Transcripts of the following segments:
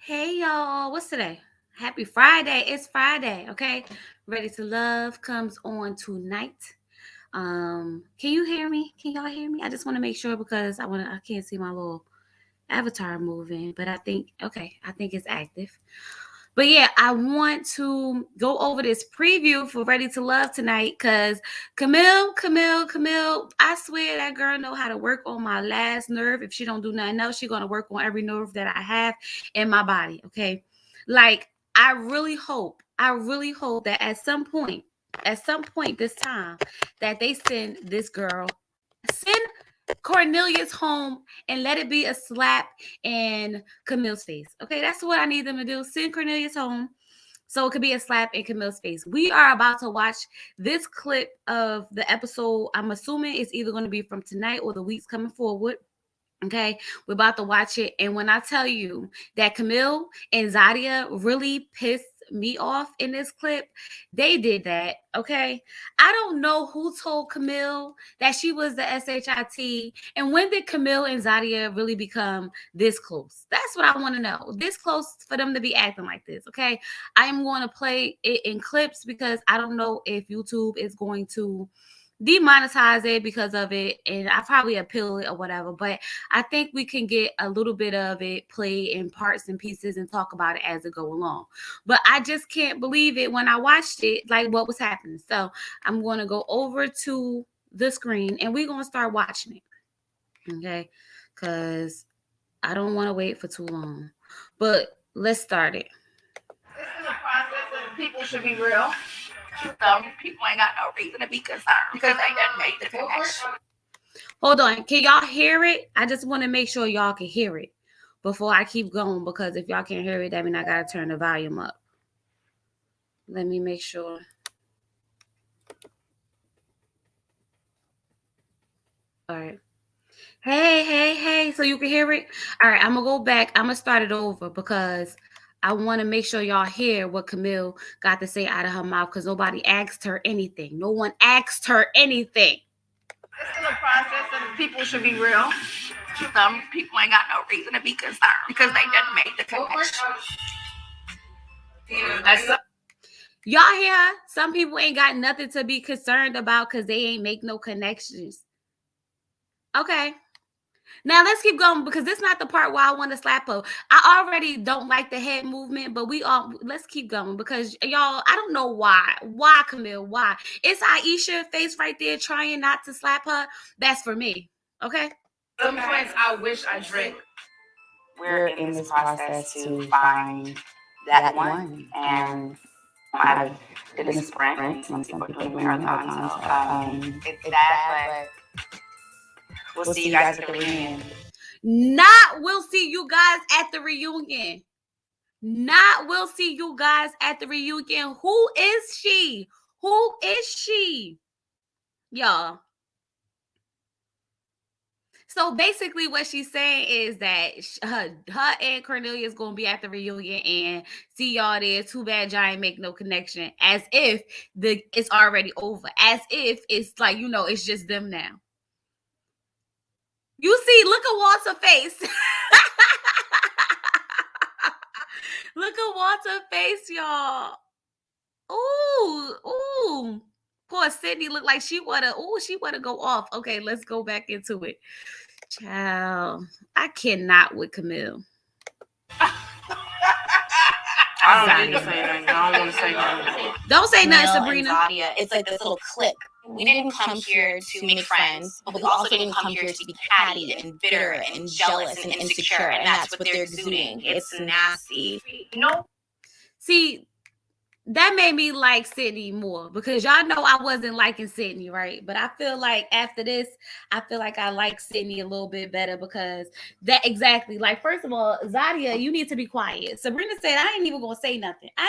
Hey y'all, what's today? Happy Friday. It's Friday, okay? Ready to Love comes on tonight. Can you hear me? Can y'all hear me? I just want to make sure because I can't see my little avatar moving, but I think it's active. But yeah, I want to go over this preview for Ready to Love tonight because Camille, I swear that girl know how to work on my last nerve. If she don't do nothing else, she gonna work on every nerve that I have in my body. Okay, like I really hope that at some point this time, that they send Cornelius home and let it be a slap in Camille's face. Okay, that's what I need them to do. Send Cornelius home so it could be a slap in Camille's face. We are about to watch this clip of the episode. I'm assuming it's either going to be from tonight or the weeks coming forward. Okay, we're about to watch it. And when I tell you that Camille and Zadia really pissed me off in this clip, they did that. Okay, I don't know who told Camille that she was the SHIT. And when did Camille and Zadia really become this close? That's what I want to know. This close for them to be acting like this. Okay, I am going to play it in clips because I don't know if YouTube is going to demonetize it because of it, and I probably appeal it or whatever, but I think we can get a little bit of it played in parts and pieces and talk about it as it go along. But I just can't believe it when I watched it, like what was happening. So I'm going to go over to the screen and we're going to start watching it, okay, because I don't want to wait for too long, but let's start it. This is a process and people should be real. Some people ain't got no reason to be concerned because they didn't make the connection. Hold on. Can y'all hear it? I just want to make sure y'all can hear it before I keep going, because if y'all can't hear it, that means I got to turn the volume up. Let me make sure. All right. Hey. So you can hear it? All right. I'm going to go back. I'm going to start it over because I want to make sure y'all hear what Camille got to say out of her mouth because nobody asked her anything. No one asked her anything. This is a process and people should be real. Some people ain't got no reason to be concerned because they didn't make the connection. Y'all hear her? Some people ain't got nothing to be concerned about because they ain't make no connections. Okay. Now let's keep going because this is not the part where I want to slap her. I already don't like the head movement, but let's keep going because y'all, I don't know why. Why, Camille? Why? It's Aisha face right there trying not to slap her. That's for me. Okay. Some points I wish I drank. We're in this process to find that one, and I've been a sprint. Some people are doing marathons. It's sad, but we'll see you guys at the reunion. We'll see you guys at the reunion. We'll see you guys at the reunion. Who is she? Who is she? Y'all. So basically what she's saying is that her and Cornelia is going to be at the reunion and see y'all there. Too bad y'all ain't make no connection. As if it's already over. As if it's like, it's just them now. You see, look at Walter's face. Look at Walter's face, y'all. Ooh. Poor Sydney looked like she wanna go off. Okay, let's go back into it. Child, I cannot with Camille. I don't need to say anything. I don't want to say nothing. Don't say nothing, Sabrina. Zadia, it's like this little clip. We didn't come here to make friends, but we also didn't come here to be catty and bitter and jealous and insecure, and that's what they're exuding. It's nasty. See, that made me like Sydney more because y'all know I wasn't liking Sydney, right? But I feel like after this, I feel like I like Sydney a little bit better because that exactly. Like, first of all, Zadia, you need to be quiet. Sabrina said, I ain't even going to say nothing.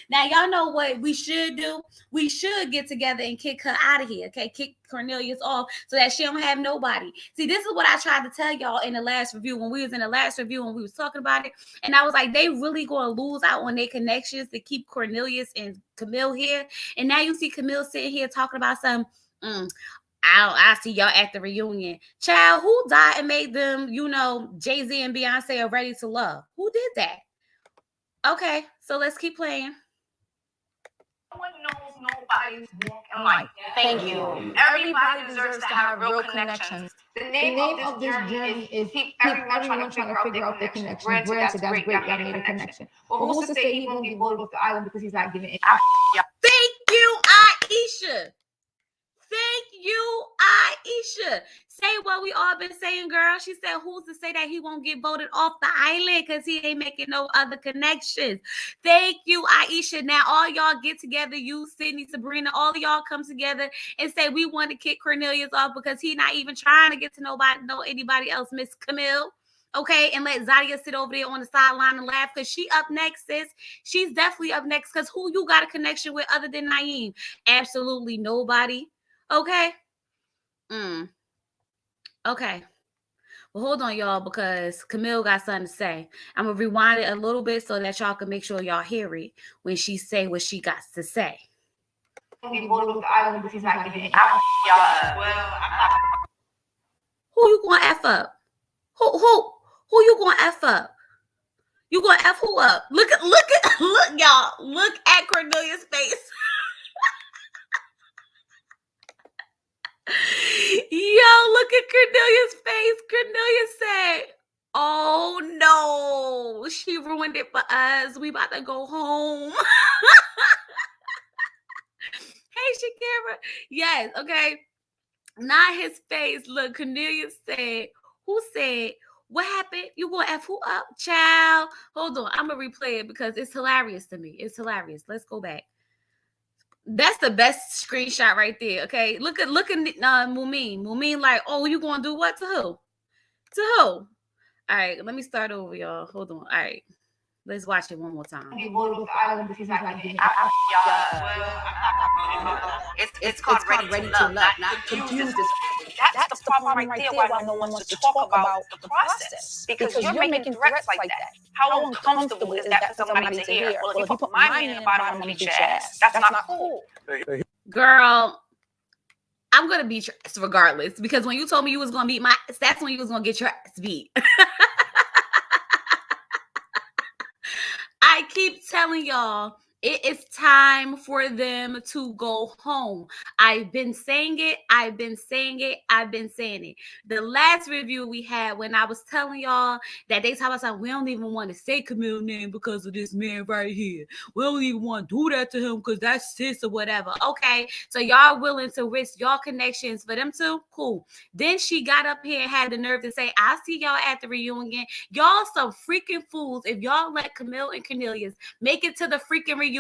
Now, y'all know what we should do? We should get together and kick her out of here, okay? Kick Cornelius off so that she don't have nobody. See, this is what I tried to tell y'all in the last review when we was talking about it. And I was like, they really going to lose out on their connections to keep Cornelius and Camille here. And now you see Camille sitting here talking about some I'll see y'all at the reunion. Child, who died and made them, Jay-Z and Beyonce are Ready to Love? Who did that? Okay, so let's keep playing. No one knows nobody's walking life. Thank you. Everybody deserves to have real connections. The name of this journey is everyone trying to figure out their connections. Granted, that's great. Y'all made a connection. But who's to say he won't be voted off the island because he's not giving it? Thank you, Aisha. Thank you, Aisha. Say what we all been saying, girl. She said, who's to say that he won't get voted off the island because he ain't making no other connections? Thank you, Aisha. Now, all y'all get together, you, Sydney, Sabrina, all of y'all come together and say we want to kick Cornelius off because he not even trying to get to know anybody else, Miss Camille. Okay, and let Zadia sit over there on the sideline and laugh because she up next, sis. She's definitely up next because who you got a connection with other than Naeem? Absolutely nobody. Okay. Okay. Well, hold on, y'all, because Camille got something to say. I'm going to rewind it a little bit so that y'all can make sure y'all hear it when she say what she got to say. Who you going to F up? Who you going to F up? You going to F who up? Look, y'all. Look at Cornelius' face. Yo, look at Cornelius' face. Cornelius said, oh no, she ruined it for us. We about to go home. Hey, Shakira. Yes, okay. Not his face. Look, Cornelius said, who said, what happened? You gonna F who up, child? Hold on. I'm gonna replay it because it's hilarious to me. It's hilarious. Let's go back. That's the best screenshot right there. Okay, look at Mumin. Mumin like, oh, you gonna do what to who? To who? All right, let me start over, y'all. Hold on. All right, let's watch it one more time. It's called Ready to Love, not confused. That's the problem right there. Why no one wants to talk about the process because you're making threats like that. How uncomfortable is that for somebody to hear? Well, if you put my man in the bottom, I'm gonna beat your ass. That's not cool. Girl, I'm gonna beat your ass regardless because when you told me you was gonna beat my ass, that's when you was gonna get your ass beat. I keep telling y'all, it is time for them to go home. I've been saying it. The last review we had when I was telling y'all that they talk about something, we don't even want to say Camille's name because of this man right here. We don't even want to do that to him because that's sis or whatever. Okay, so y'all willing to risk y'all connections for them too? Cool. Then she got up here and had the nerve to say, I'll see y'all at the reunion. Y'all some freaking fools if y'all let Camille and Cornelius make it to the freaking reunion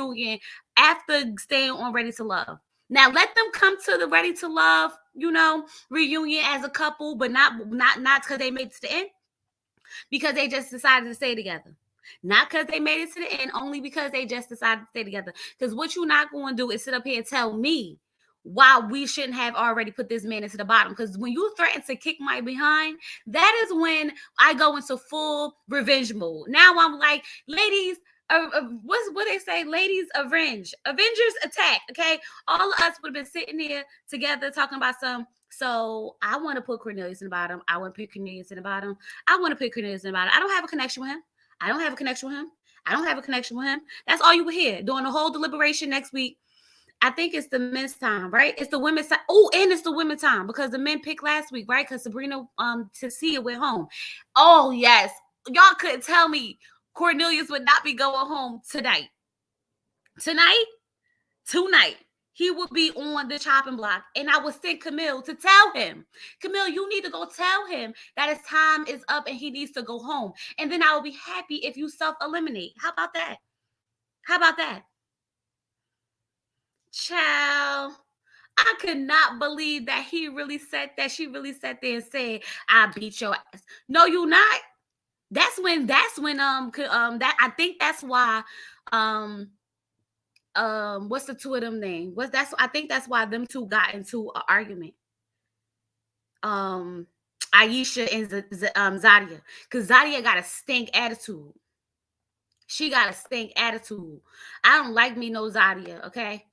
after staying on Ready to Love. Now let them come to the Ready to Love, reunion as a couple, but not because they made it to the end, because they just decided to stay together. Not because they made it to the end, only because they just decided to stay together. Because what you're not going to do is sit up here and tell me why we shouldn't have already put this man into the bottom. Because when you threaten to kick my behind, that is when I go into full revenge mode. Now I'm like, ladies, what they say? Ladies avenge. Avengers attack. Okay. All of us would have been sitting here together talking about some. So I want to put Cornelius in the bottom. I want to put Cornelius in the bottom. I want to put Cornelius in the bottom. I don't have a connection with him. That's all you will hear during the whole deliberation next week. I think it's the men's time, right? It's the women's time. Oh, and it's the women's time because the men picked last week, right? Because Sabrina Tasia went home. Oh, yes. Y'all couldn't tell me Cornelius would not be going home tonight. Tonight, he would be on the chopping block. And I would send Camille to tell him, Camille, you need to go tell him that his time is up and he needs to go home. And then I will be happy if you self-eliminate. How about that? Child, I could not believe that he really said that. She really sat there and said, I beat your ass. No, you not. That's when that I think that's why what's the two of them name? I think that's why them two got into an argument. Aisha and Zadia. Because Zadia got a stink attitude. She got a stink attitude. I don't like me no Zadia, okay?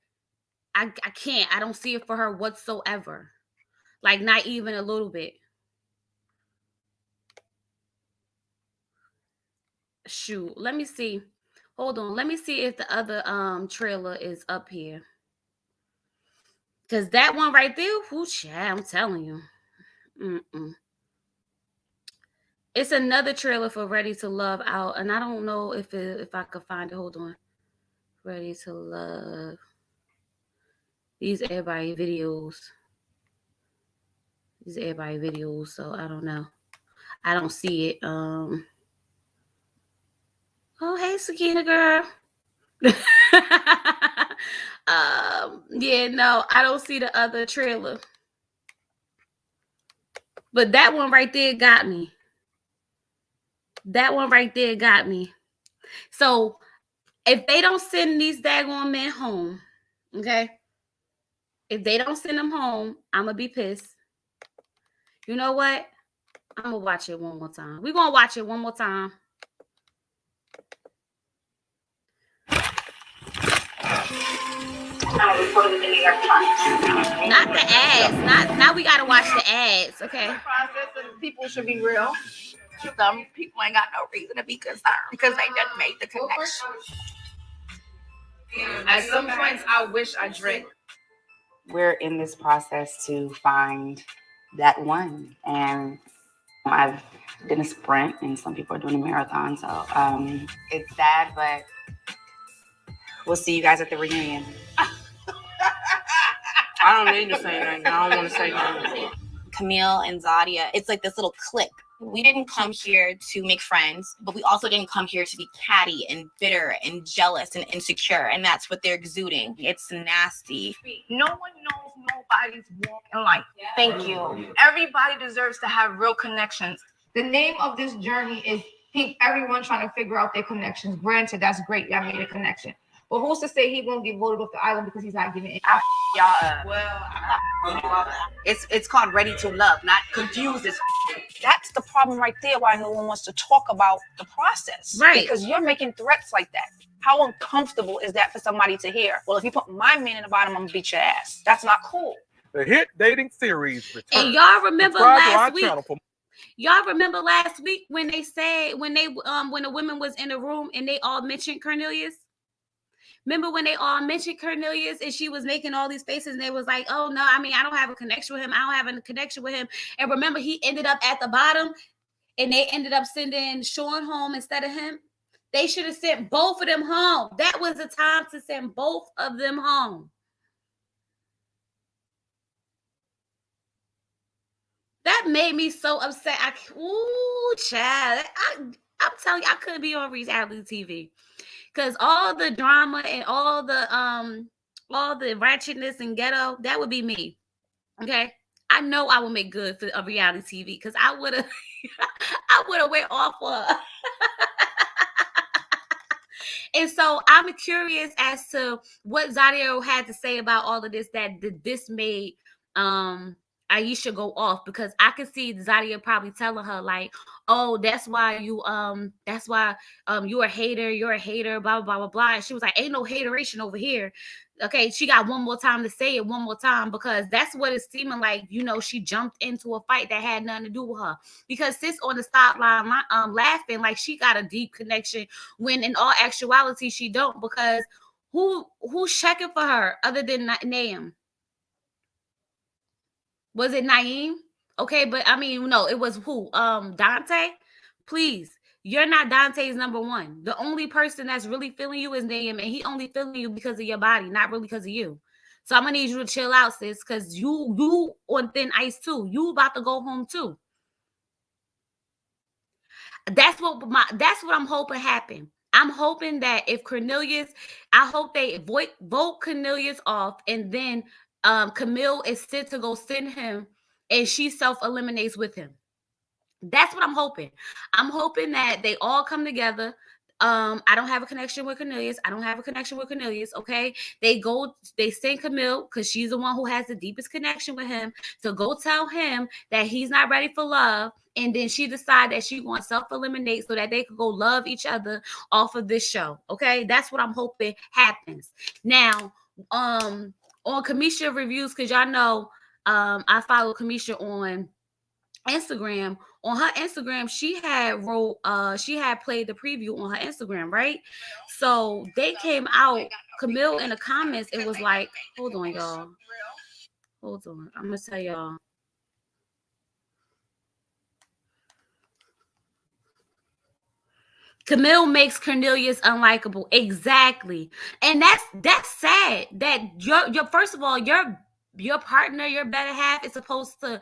I can't. I don't see it for her whatsoever. Like not even a little bit. Shoot, let me see. Hold on, let me see if the other trailer is up here. Cause that one right there, whoo, child, I'm telling you. It's another trailer for Ready to Love out, and I don't know if I could find it. Hold on. Ready to Love. These everybody videos. So I don't know. I don't see it. Oh, hey, Sakina girl. Yeah, no, I don't see the other trailer. But that one right there got me. So if they don't send these daggone men home, okay? If they don't send them home, I'm going to be pissed. You know what? I'm going to watch it one more time. We're going to watch it one more time. Not the ads. Now we got to watch the ads, okay? People should be real. Some people ain't got no reason to be concerned because they just made the connection. At some points, I wish I drank. We're in this process to find that one, and I've done a sprint, and some people are doing a marathon. So it's sad, but we'll see you guys at the reunion. I don't need to say nothing. I don't want to say nothing. Camille and Zadia, it's like this little clique. We didn't come here to make friends, but we also didn't come here to be catty and bitter and jealous and insecure. And that's what they're exuding. It's nasty. No one knows nobody's walk in life. Thank you. Everybody deserves to have real connections. The name of this journey is everyone trying to figure out their connections. Granted, that's great. Y'all made a connection. But who's to say he won't get voted off the island because he's not giving it? Y'all it's called Ready to Love, not confused. That's the problem right there, why no one wants to talk about the process. Right. Because you're making threats like that. How uncomfortable is that for somebody to hear? Well, if you put my man in the bottom, I'm gonna beat your ass. That's not cool. The hit dating series returns. And y'all remember last week? Y'all remember last week when they said when the women was in the room and they all mentioned Cornelius? Remember when they all mentioned Cornelius and she was making all these faces and they was like, oh, no, I mean, I don't have a connection with him. I don't have a connection with him. And remember, he ended up at the bottom and they ended up sending Sean home instead of him. They should have sent both of them home. That was the time to send both of them home. That made me so upset. Ooh, child. I'm telling you, I couldn't be on reality TV. Because all the drama and all the ratchetness and ghetto, that would be me. Okay. I know I will make good for a reality TV because I would have went off for And so I'm curious as to what Zadia had to say about all of this, that this made Aisha go off, because I could see Zadia probably telling her like, oh, that's why you're a hater, blah, blah, blah, blah, blah. And she was like, ain't no hateration over here. Okay, she got one more time to say it one more time, because that's what it's seeming like, she jumped into a fight that had nothing to do with her. Because sis on the sideline laughing like she got a deep connection, when in all actuality she don't, because who's checking for her other than Naeem? Was it Naeem? Okay, but I mean, no, it was who? Dante? Please. You're not Dante's number one. The only person that's really feeling you is Naeem, and he only feeling you because of your body, not really because of you. So I'm gonna need you to chill out, sis, because you on thin ice too. You about to go home too. That's what I'm hoping happen. I'm hoping that if Cornelius, I hope they vote Cornelius off, and then Camille is sent to go send him, and she self-eliminates with him. That's what I'm hoping. I'm hoping that they all come together. I don't have a connection with Cornelius. Okay. They send Camille, because she's the one who has the deepest connection with him, to go tell him that he's not ready for love. And then she decided that she wants self-eliminate so that they could go love each other off of this show. Okay. That's what I'm hoping happens. Now, on Kamisha reviews, because y'all know, I follow Kamisha on Instagram. On her Instagram, she had played the preview on her Instagram, right? So they came out, Camille in the comments, it was like, hold on, y'all. Hold on. I'm gonna tell y'all. Camille makes Cornelius unlikable. Exactly. And that's sad. That your first of all, your partner, your better half is supposed to,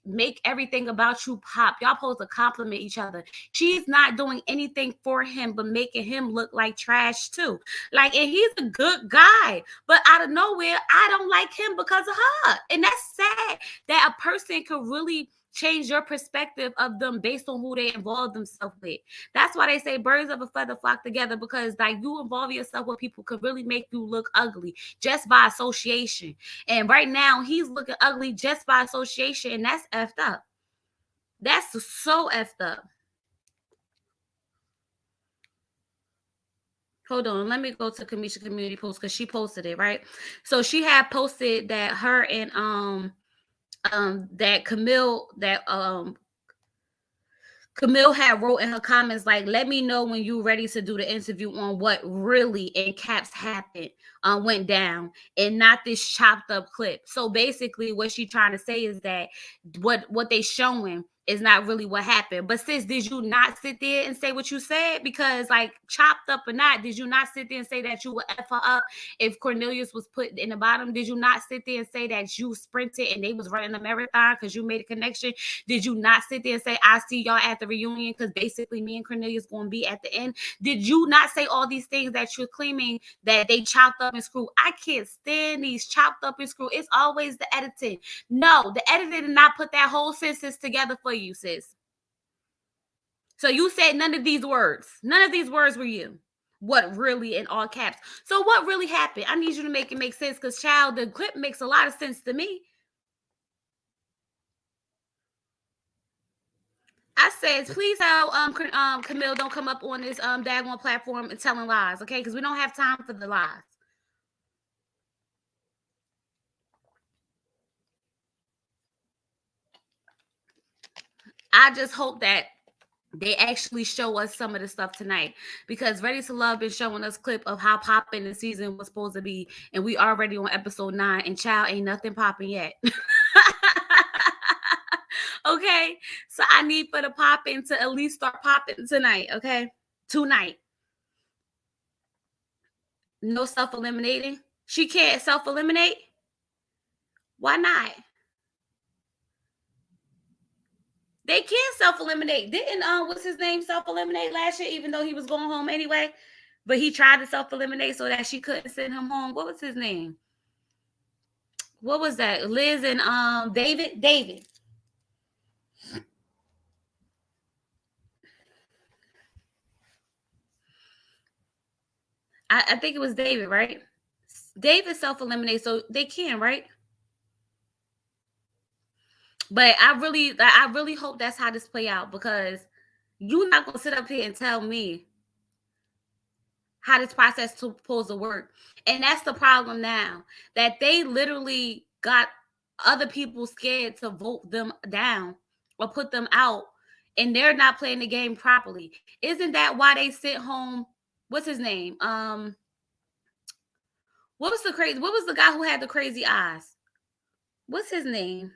make everything about you pop. Y'all supposed to compliment each other. She's not doing anything for him but making him look like trash too. Like, and he's a good guy, but out of nowhere, I don't like him because of her. And that's sad that a person could really change your perspective of them based on who they involve themselves with. That's why they say birds of a feather flock together, because like you involve yourself with people could really make you look ugly just by association. And right now he's looking ugly just by association, and that's effed up. That's so effed up. Hold on, let me go to Kamisha community post because she posted it, right? So she had posted that her and that Camille had wrote in her comments, like, let me know when you're ready to do the interview on what really, in caps, happened, went down, and not this chopped up clip. So basically what she's trying to say is that what they showing is not really what happened. But sis, did you not sit there and say what you said? Because like, chopped up or not, did you not sit there and say that you would F her up if Cornelius was put in the bottom? Did you not sit there and say that you sprinted and they was running a marathon because you made a connection? Did you not sit there and say, I see y'all at the reunion because basically me and Cornelius going to be at the end? Did you not say all these things that you're claiming that they chopped up and screwed? I can't stand these chopped up and screwed. It's always the editing. No, the editor did not put that whole sentence together for you, sis. So you said none of these words. None of these words were you. What really, in all caps. So what really happened? I need you to make it make sense, because child, the clip makes a lot of sense to me. I said, please tell Camille don't come up on this daggone platform and telling lies, okay? Because we don't have time for the lies. I just hope that they actually show us some of the stuff tonight, because Ready to Love been showing us clip of how popping the season was supposed to be, and we already on episode 9, and child, ain't nothing popping yet. Okay, so I need for the popping to at least start popping tonight. Okay, tonight. No self-eliminating. She can't self-eliminate. Why not? They can't self-eliminate. Didn't what's his name self-eliminate last year, even though he was going home anyway? But he tried to self-eliminate so that she couldn't send him home. What was his name? What was that? Liz and David? David. I think it was David, right? David self-eliminate, so they can, right? But I really hope that's how this play out, because you're not gonna sit up here and tell me how this process is supposed to work. And that's the problem now, that they literally got other people scared to vote them down or put them out, and they're not playing the game properly. Isn't that why they sent home, what's his name? What was the guy who had the crazy eyes? What's his name?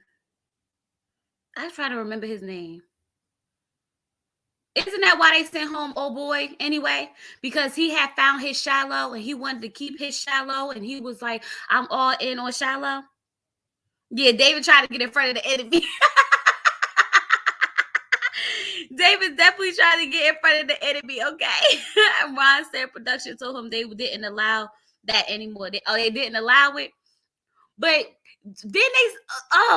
I try to remember his name. Isn't that why they sent home old boy anyway? Because he had found his shallow and he wanted to keep his shallow, and he was like, I'm all in on shallow. Yeah, David tried to get in front of the enemy. David definitely trying to get in front of the enemy, okay? Ron said production told him they didn't allow that anymore. They didn't allow it. But didn't they,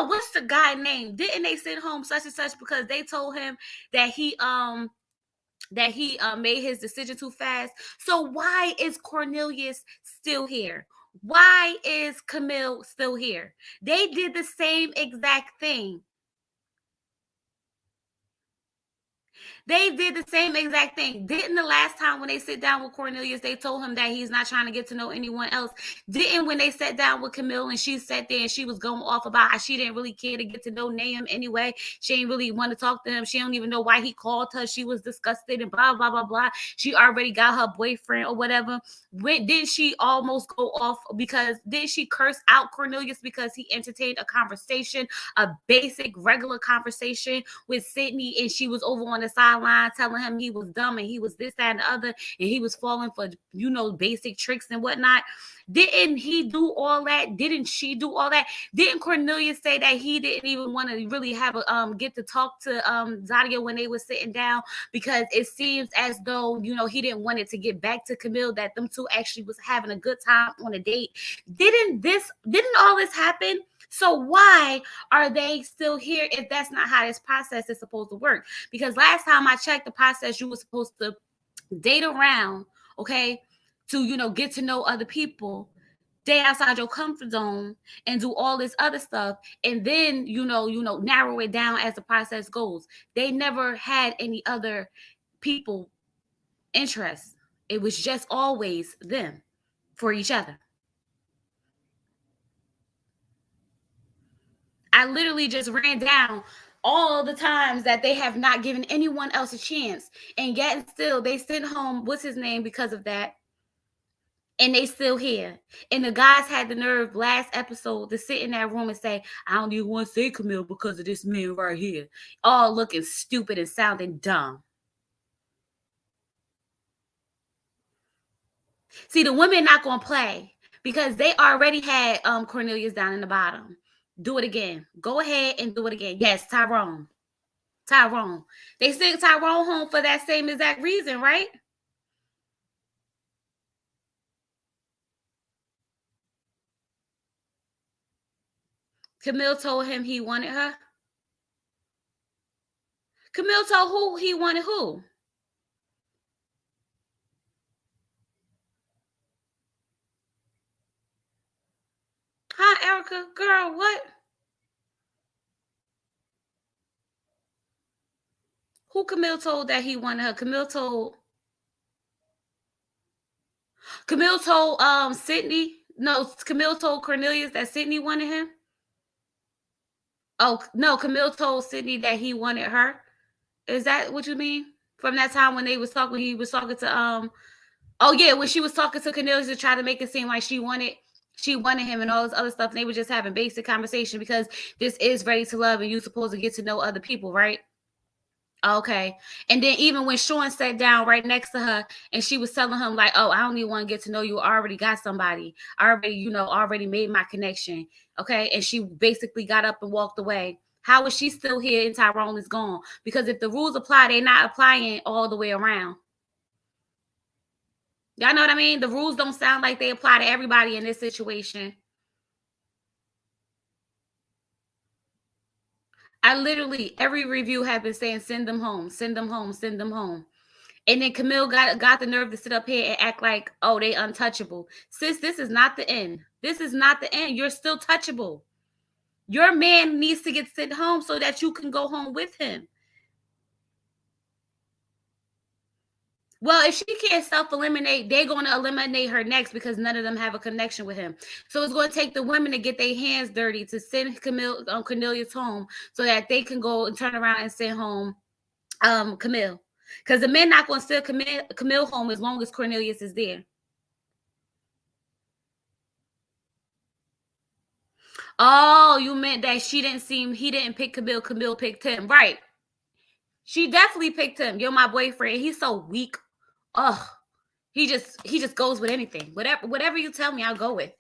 what's the guy name? Didn't they send home such and such because they told him that he made his decision too fast? So why is Cornelius still here? Why is Camille still here? They did the same exact thing. They did the same exact thing. Didn't the last time when they sit down with Cornelius, they told him that he's not trying to get to know anyone else? Didn't when they sat down with Camille and she sat there and she was going off about how she didn't really care to get to know Nahum anyway. She didn't really want to talk to him. She don't even know why he called her. She was disgusted and blah, blah, blah, blah. She already got her boyfriend or whatever. When did she almost go off because did she curse out Cornelius because he entertained a conversation, a basic regular conversation with Sydney, and she was over on the sideline telling him he was dumb and he was this, that, and the other, and he was falling for, you know, basic tricks and whatnot? Didn't he do all that? Didn't she do all that? Didn't Cornelius say that he didn't even want to really have a get to talk to Zadia when they were sitting down because it seems as though, you know, he didn't want it to get back to Camille, that them two actually was having a good time on a date? Didn't all this happen? So why are they still here if that's not how this process is supposed to work? Because last time I checked the process, you were supposed to date around, okay, to, you know, get to know other people, stay outside your comfort zone and do all this other stuff. And then, you know, narrow it down as the process goes. They never had any other people interests. It was just always them for each other. I literally just ran down all the times that they have not given anyone else a chance. And yet still they sent home, what's his name, because of that. And they still here. And the guys had the nerve last episode to sit in that room and say, I don't even want to say Camille because of this man right here. All looking stupid and sounding dumb. See, the women not going to play because they already had Cornelius down in the bottom. Do it again. Go ahead and do it again. Yes, Tyrone. They sent Tyrone home for that same exact reason, right? Camille told him he wanted her. Camille told who he wanted who? Huh, Erica? Girl, what? Who Camille told that he wanted her? Camille told Sydney. No, Camille told Cornelius that Sydney wanted him. Oh, no, Camille told Sydney that he wanted her. Is that what you mean? From that time when they was talking, he was talking to oh yeah, when she was talking to Cornelius to try to make it seem like she wanted him and all this other stuff, and they were just having basic conversation because this is Ready to Love and you're supposed to get to know other people, right? Okay. And then even when Sean sat down right next to her and she was telling him like, oh, I don't even want to get to know you. I already got somebody. I already made my connection. Okay. And she basically got up and walked away. How is she still here and Tyrone is gone? Because if the rules apply, they're not applying all the way around. Y'all know what I mean? The rules don't sound like they apply to everybody in this situation. I literally, every review have been saying, send them home, send them home, send them home. And then Camille got the nerve to sit up here and act like, oh, they untouchable. Sis, this is not the end. This is not the end. You're still touchable. Your man needs to get sent home so that you can go home with him. Well, if she can't self-eliminate, they're going to eliminate her next because none of them have a connection with him. So it's going to take the women to get their hands dirty to send Cornelius home so that they can go and turn around and send home Camille. Because the men not going to send Camille home as long as Cornelius is there. Oh, you meant that he didn't pick Camille. Camille picked him. Right. She definitely picked him. You're my boyfriend. He's so weak. Ugh. He just goes with anything. Whatever you tell me, I'll go with.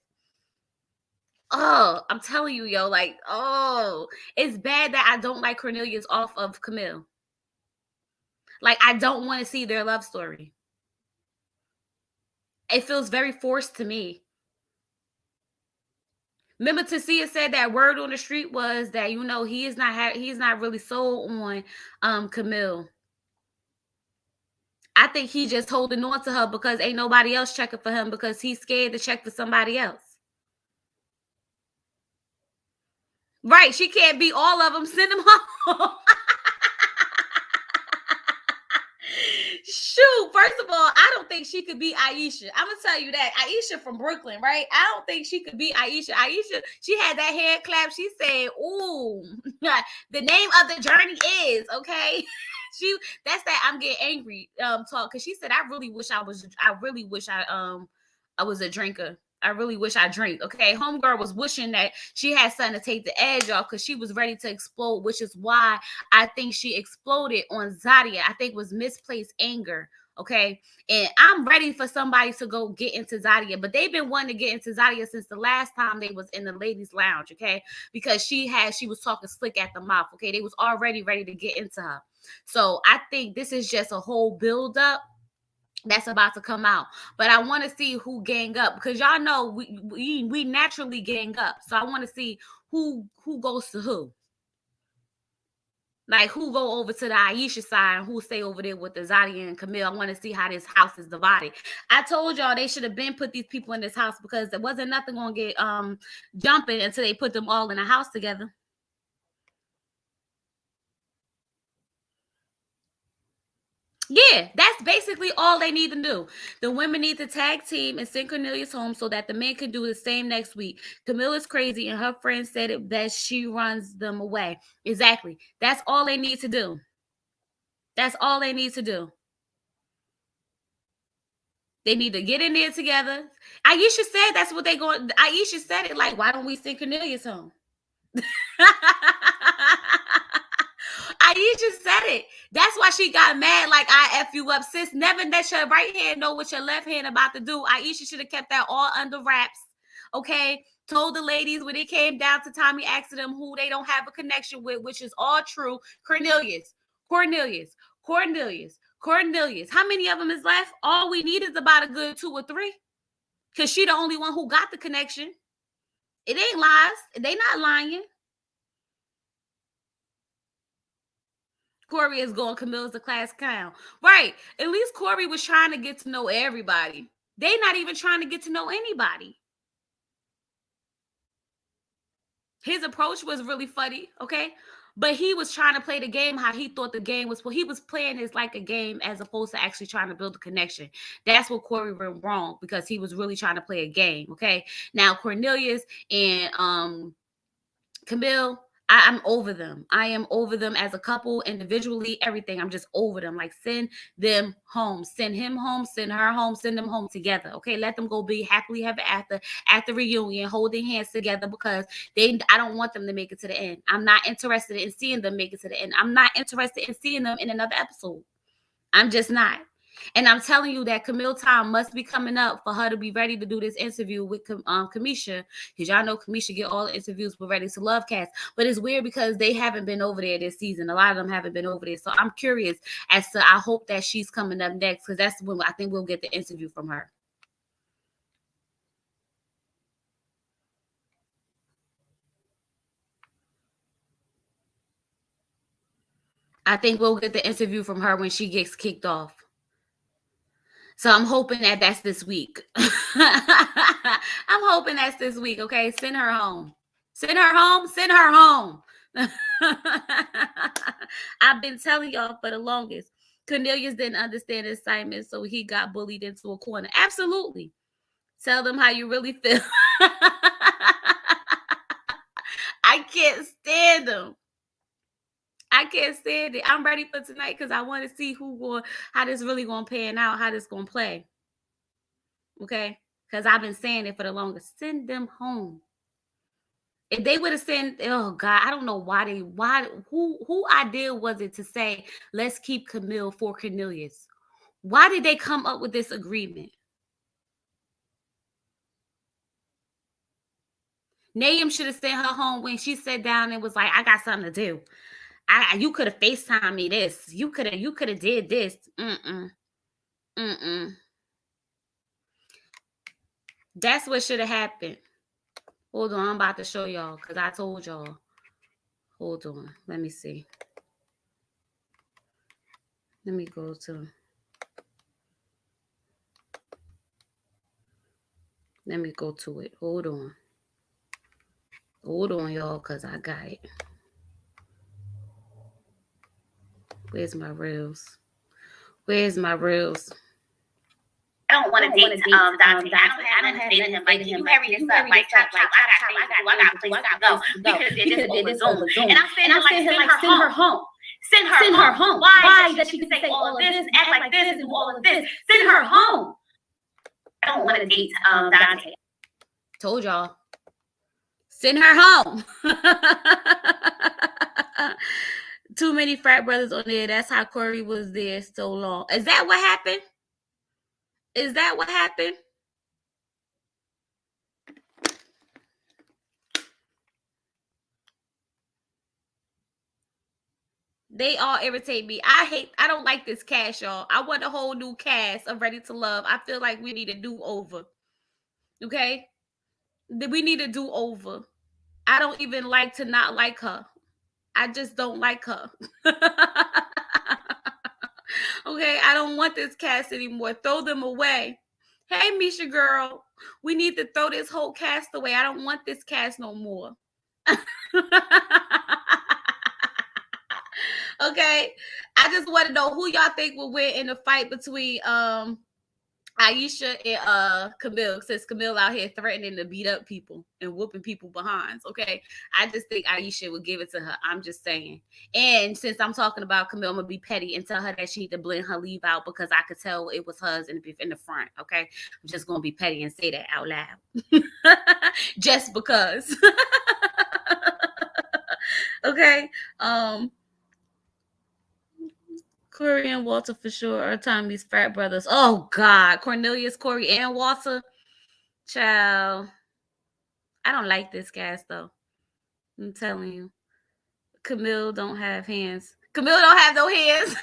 Oh, I'm telling you, yo, like, oh, it's bad that I don't like Cornelius off of Camille. Like, I don't want to see their love story. It feels very forced to me. Remember, Tasia said that word on the street was that, you know, he's not really sold on Camille. I think he just holding on to her because ain't nobody else checking for him because he's scared to check for somebody else. Right, she can't be all of them. Send them home. Shoot, first of all, I don't think she could be Aisha. I'm gonna tell you that. Aisha from Brooklyn, right? I don't think she could be Aisha. Aisha, she had that hand clap. She said, "Ooh, the name of the journey is okay." That's that I'm getting angry talk, because she said, I really wish I was a drinker. I really wish I drink. Okay. Homegirl was wishing that she had something to take the edge off, because she was ready to explode, which is why I think she exploded on Zadia. I think it was misplaced anger. Okay. And I'm ready for somebody to go get into Zadia, but they've been wanting to get into Zadia since the last time they was in the ladies lounge. Okay. Because she was talking slick at the mouth. Okay. They was already ready to get into her. So I think this is just a whole build up that's about to come out. But I want to see who gang up, because y'all know we naturally gang up. So I want to see who goes to who. Like, who go over to the Aisha side and who stay over there with the Zadia and Camille. I want to see how this house is divided. I told y'all they should have been put these people in this house, because there wasn't nothing going to get jumping until they put them all in a house together. Yeah, that's basically all they need to do. The women need to tag team and send Cornelius home so that the men can do the same next week. Camille is crazy, and her friend said it best. She runs them away. Exactly. That's all they need to do. That's all they need to do. They need to get in there together. Aisha said that's what they going. Aisha said it like, why don't we send Cornelius home? Aisha said it. That's why she got mad. Like, I F you up, sis. Never let your right hand know what your left hand about to do. Aisha should have kept that all under wraps. Okay. Told the ladies when it came down to Tommy asking them who they don't have a connection with, which is all true. Cornelius. How many of them is left? All we need is about a good 2 or 3. Because she the only one who got the connection. It ain't lies. They not lying. Corey is going, Camille's the class clown. Right. At least Corey was trying to get to know everybody. They not even trying to get to know anybody. His approach was really funny, okay? But he was trying to play the game how he thought the game was. Well, he was playing it like a game as opposed to actually trying to build a connection. That's what Corey went wrong, because he was really trying to play a game, okay? Now, Cornelius and Camille, I'm over them. I am over them as a couple, individually, everything. I'm just over them. Like, send them home. Send him home. Send her home. Send them home together. Okay, let them go be happily ever after at the reunion, holding hands together, because I don't want them to make it to the end. I'm not interested in seeing them make it to the end. I'm not interested in seeing them in another episode. I'm just not. And I'm telling you that Camille time must be coming up for her to be ready to do this interview with Kamisha, because y'all know Kamisha get all the interviews with Ready to Love cast. But it's weird because they haven't been over there this season. A lot of them haven't been over there. So I'm curious as to, I hope that she's coming up next, because that's when I think we'll get the interview from her. I think we'll get the interview from her when she gets kicked off. So I'm hoping that that's this week. I'm hoping that's this week, okay? Send her home. Send her home. Send her home. I've been telling y'all for the longest. Cornelius didn't understand his assignment, so he got bullied into a corner. Absolutely. Tell them how you really feel. I can't stand them. I can't stand it. I'm ready for tonight because I want to see how this really going to pan out, how this going to play. Okay? Because I've been saying it for the longest. Send them home. If they would have sent, oh God, I don't know who idea was it to say, let's keep Camille for Cornelius? Why did they come up with this agreement? Nahum should have sent her home when she sat down and was like, I got something to do. You could have FaceTimed me this. You could have did this. That's what should have happened. Hold on, I'm about to show y'all because I told y'all. Hold on, let me see. Let me go to. Let me go to it. Hold on. Hold on, y'all, because I got it. Where's my reels? Where's my reels? I don't want to date Dante. I don't have nothing to say to him. Like, you hurry this up. Like, chop, chop. I got places to go. We could have did this over Zoom. And I'm saying, send her home. Send her home. Why does she say all of this and act like this and do all of this? Send her home. I don't want to date Dante. Told y'all. Send her home. Too many frat brothers on there. That's how Corey was there so long. Is that what happened? Is that what happened? They all irritate me. I don't like this cast, y'all. I want a whole new cast of Ready to Love. I feel like we need a do-over. Okay? We need a do-over. I don't even like to not like her. I just don't like her. Okay, I don't want this cast anymore. Throw them away. Hey, Misha girl, we need to throw this whole cast away. I don't want this cast no more. Okay, I just want to know who y'all think will win in the fight between Aisha and Camille, since Camille out here threatening to beat up people and whooping people behinds. Okay, I just think Aisha would give it to her. I'm just saying. And since I'm talking about Camille, I'm gonna be petty and tell her that she need to blend her leave out because I could tell it was hers in the front. Okay, I'm just gonna be petty and say that out loud, just because. Okay, Corey and Walter for sure are Tommy's frat brothers. Oh God, Cornelius, Corey, and Walter. Child, I don't like this cast though. I'm telling you, Camille don't have hands. Camille don't have no hands.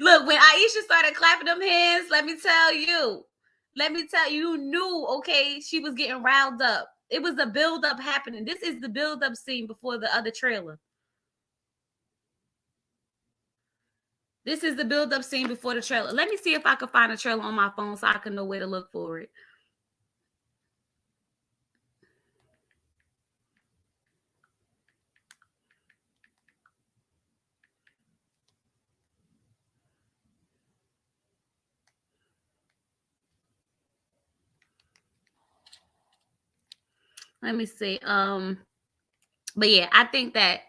Look, when Aisha started clapping them hands, let me tell you, you knew, okay, she was getting riled up. It was a build-up happening. This is the build-up scene before the other trailer. This is the build-up scene before the trailer. Let me see if I can find a trailer on my phone so I can know where to look for it. Let me see. But yeah, I think that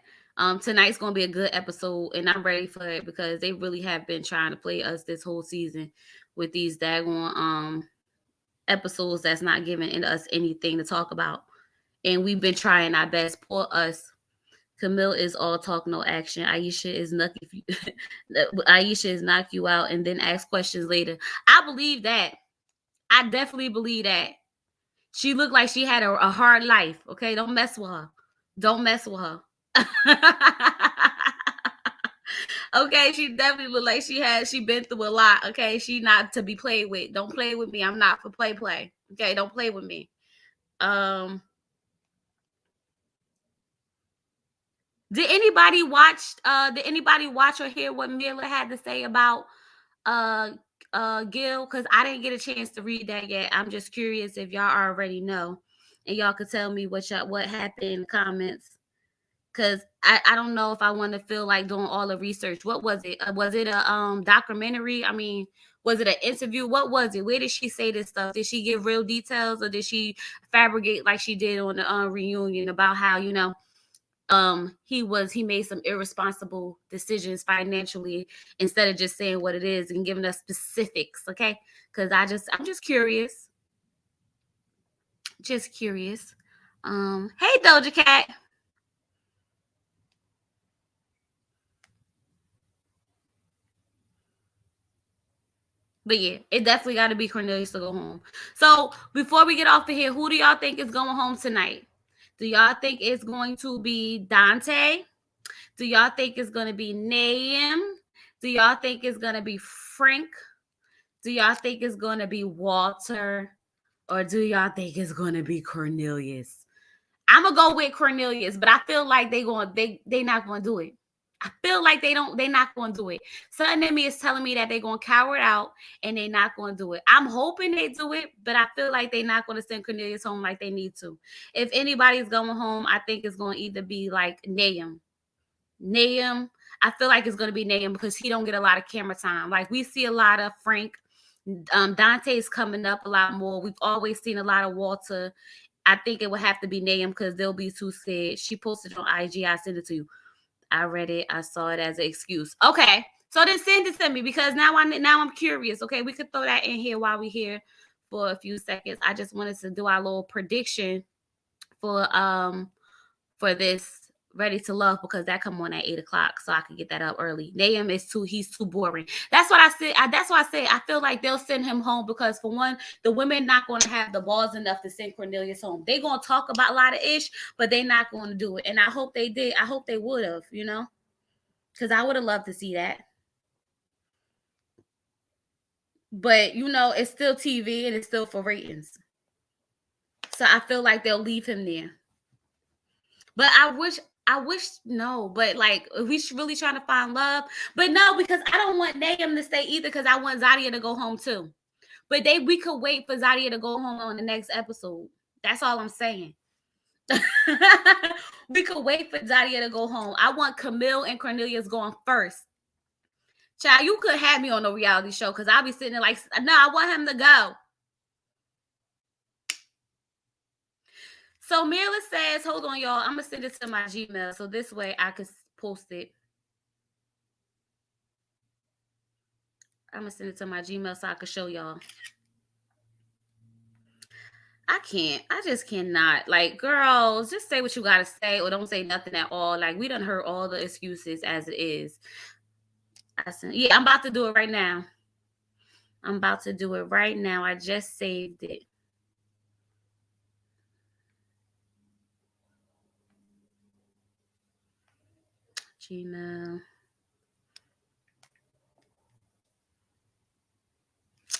tonight's gonna be a good episode, and I'm ready for it because they really have been trying to play us this whole season with these daggone episodes that's not giving us anything to talk about. And we've been trying our best. Poor us. Camille is all talk, no action. Aisha is Aisha is knock you out and then ask questions later. I believe that. I definitely believe that. She looked like she had a hard life. Okay, don't mess with her. Don't mess with her. Okay, she definitely looked like she been through a lot. Okay, she not to be played with. Don't play with me. I'm not for play. Okay, don't play with me. Did anybody watch or hear what Myrla had to say about Gil? Because I didn't get a chance to read that yet. I'm just curious if y'all already know, and y'all could tell me what happened in the comments. Because I don't know if I want to feel like doing all the research. What was it? Was it a documentary? I mean, was it an interview? What was it? Where did she say this stuff? Did she give real details, or did she fabricate like she did on the reunion about how, you know, he made some irresponsible decisions financially instead of just saying what it is and giving us specifics? Okay, because I'm just curious. Just curious. Hey Doja Cat. But yeah, it definitely got to be Cornelius to go home. So before we get off of here, who do y'all think is going home tonight? Do y'all think it's going to be Dante? Do y'all think it's going to be Nahum? Do y'all think it's going to be Frank? Do y'all think it's going to be Walter? Or do y'all think it's going to be Cornelius? I'm going to go with Cornelius, but I feel like they not going to do it. I feel like they're not going to do it. Something in me is telling me that they're going to cower it out and they're not going to do it. I'm hoping they do it, but I feel like they're not going to send Cornelius home like they need to. If anybody's going home, I think it's going to either be like Nahum. I feel like it's going to be Nahum because he don't get a lot of camera time. Like we see a lot of Frank. Dante's coming up a lot more. We've always seen a lot of Walter. I think it would have to be Nahum because they'll be too scared. She posted it on IG. I sent it to you. I read it. I saw it as an excuse. Okay. So then send it to me because now I'm curious. Okay. We could throw that in here while we're here for a few seconds. I just wanted to do our little prediction for this Ready to Love because that come on at 8:00, so I can get that up early. Nahum he's too boring. That's what I said. That's why I say I feel like they'll send him home because for one, the women not going to have the balls enough to send Cornelius home. They gonna talk about a lot of ish, but they not going to do it. And I hope they did. I hope they would have, because I would have loved to see that. But it's still TV and it's still for ratings. So I feel like they'll leave him there. But I wish no, but like if we really trying to find love, but no, because I don't want Nahum to stay either because I want Zadia to go home too. But we could wait for Zadia to go home on the next episode. That's all I'm saying. We could wait for Zadia to go home. I want Camille and Cornelius going first. Child, you could have me on a reality show because I'll be sitting there like, no, I want him to go. So Myrla says, hold on, y'all. I'm going to send it to my Gmail. So this way I can post it. I'm going to send it to my Gmail so I can show y'all. I can't. I just cannot. Like, girls, just say what you got to say or don't say nothing at all. Like, we done heard all the excuses as it is. Yeah, I'm about to do it right now. I just saved it. Gmail.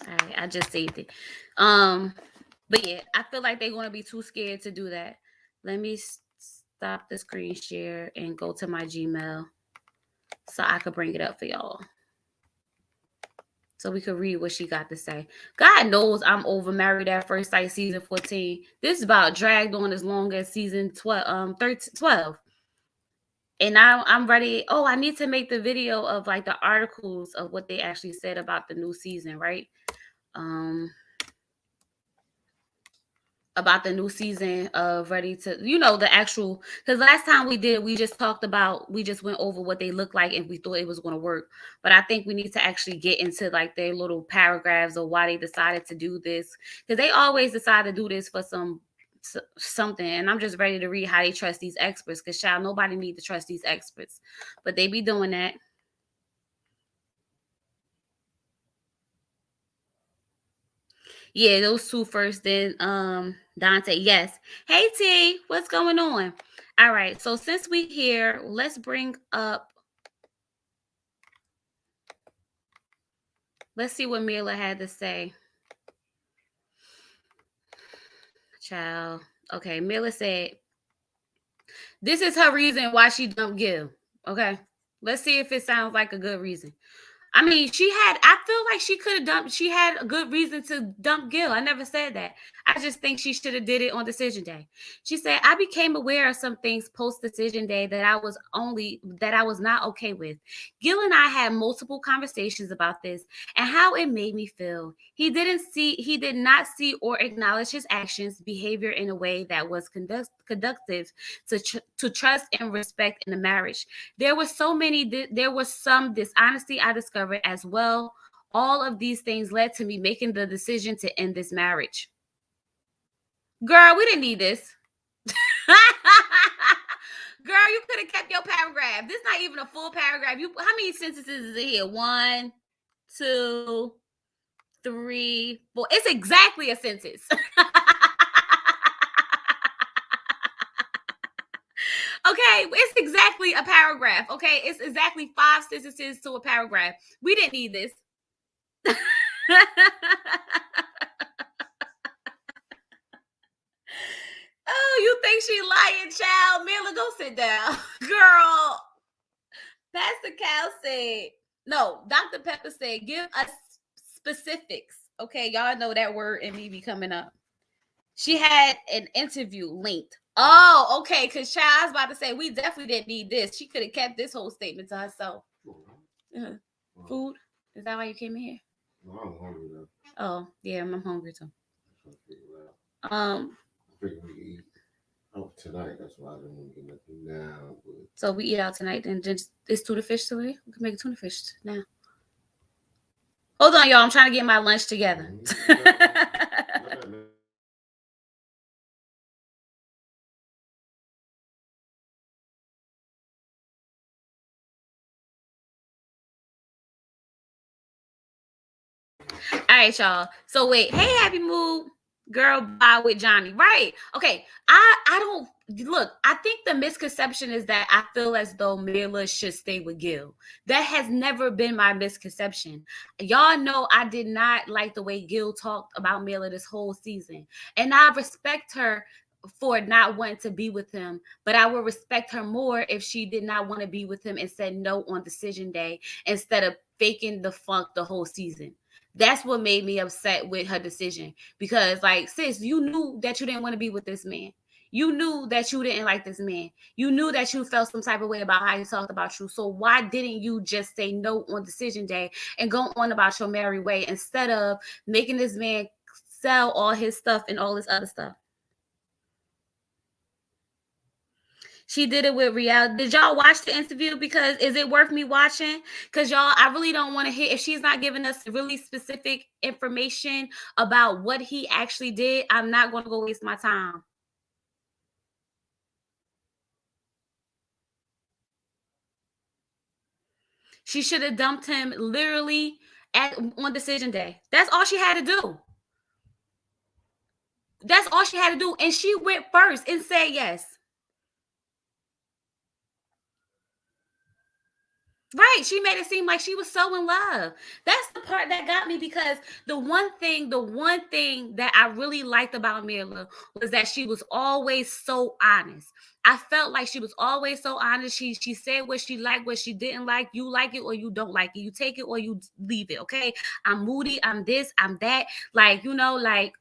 All right, I just saved it. But yeah, I feel like they're going to be too scared to do that. Let me stop the screen share and go to my Gmail so I could bring it up for y'all. So we could read what she got to say. God knows I'm over Married at First Sight season 14. This is about dragged on as long as season 12. And now I'm ready. Oh, I need to make the video of like the articles of what they actually said about the new season, right? About the new season of Ready to, the actual, because last time we just went over what they look like and we thought it was going to work. But I think we need to actually get into like their little paragraphs of why they decided to do this. Because they always decide to do this for something. And I'm just ready to read how they trust these experts. Because child, nobody need to trust these experts. But they be doing that. Yeah, those two first, then Dante. Yes. Hey T, what's going on? All right. So since we here, let's bring up. Let's see what Myrla had to say. Child. Okay, Myrla said this is her reason why she dumped Gil. Okay. Let's see if it sounds like a good reason. I mean, I feel like she had a good reason to dump Gil. I never said that. I just think she should have did it on decision day. She said, I became aware of some things post decision day that I was not okay with. Gil and I had multiple conversations about this and how it made me feel. He did not see or acknowledge his actions, behavior in a way that was conductive to trust and respect in the marriage. There was some dishonesty I discovered as well. All of these things led to me making the decision to end this marriage. Girl, we didn't need this. Girl, you could have kept your paragraph. This is not even a full paragraph. How many sentences is it here? 1, 2, 3, 4. It's exactly a sentence. Okay, it's exactly a paragraph. Okay, it's exactly 5 sentences to a paragraph. We didn't need this. Oh, you think she lying, child? Myrla, go sit down. Girl, Pastor Cal said, no, Dr. Pepper said, give us specifics. Okay, y'all know that word and me be coming up. She had an interview linked Oh, okay. Because child, I was about to say we definitely didn't need this. She could have kept this whole statement to herself. Food? Is that why you came in here? No, I'm hungry though. Oh, yeah, I'm hungry too. I figure we eat out tonight. That's why I didn't want to get nothing now. But... So we eat out tonight, then just it's tuna fish today. We can make tuna fish now. Hold on, y'all. I'm trying to get my lunch together. All right, y'all. So wait, hey, Happy Mood, girl, bye with Johnny. Right. Okay. I don't look, I think the misconception is that I feel as though Myrla should stay with Gil. That has never been my misconception. Y'all know I did not like the way Gil talked about Myrla this whole season. And I respect her for not wanting to be with him, but I would respect her more if she did not want to be with him and said no on decision day instead of faking the funk the whole season. That's what made me upset with her decision, because like, sis, you knew that you didn't want to be with this man. You knew that you didn't like this man. You knew that you felt some type of way about how he talked about you. So why didn't you just say no on decision day and go on about your merry way instead of making this man sell all his stuff and all this other stuff? She did it with reality. Did y'all watch the interview? Because is it worth me watching? Because y'all, I really don't want to hear, if she's not giving us really specific information about what he actually did, I'm not going to go waste my time. She should have dumped him literally on decision day. That's all she had to do. That's all she had to do. And she went first and said yes. Right. She made it seem like she was so in love. That's the part that got me, because the one thing that I really liked about Myrla was that she was always so honest. I felt like she was always so honest. She said what she liked, what she didn't like. You like it or you don't like it. You take it or you leave it. Okay. I'm moody. I'm this. I'm that. Like, like,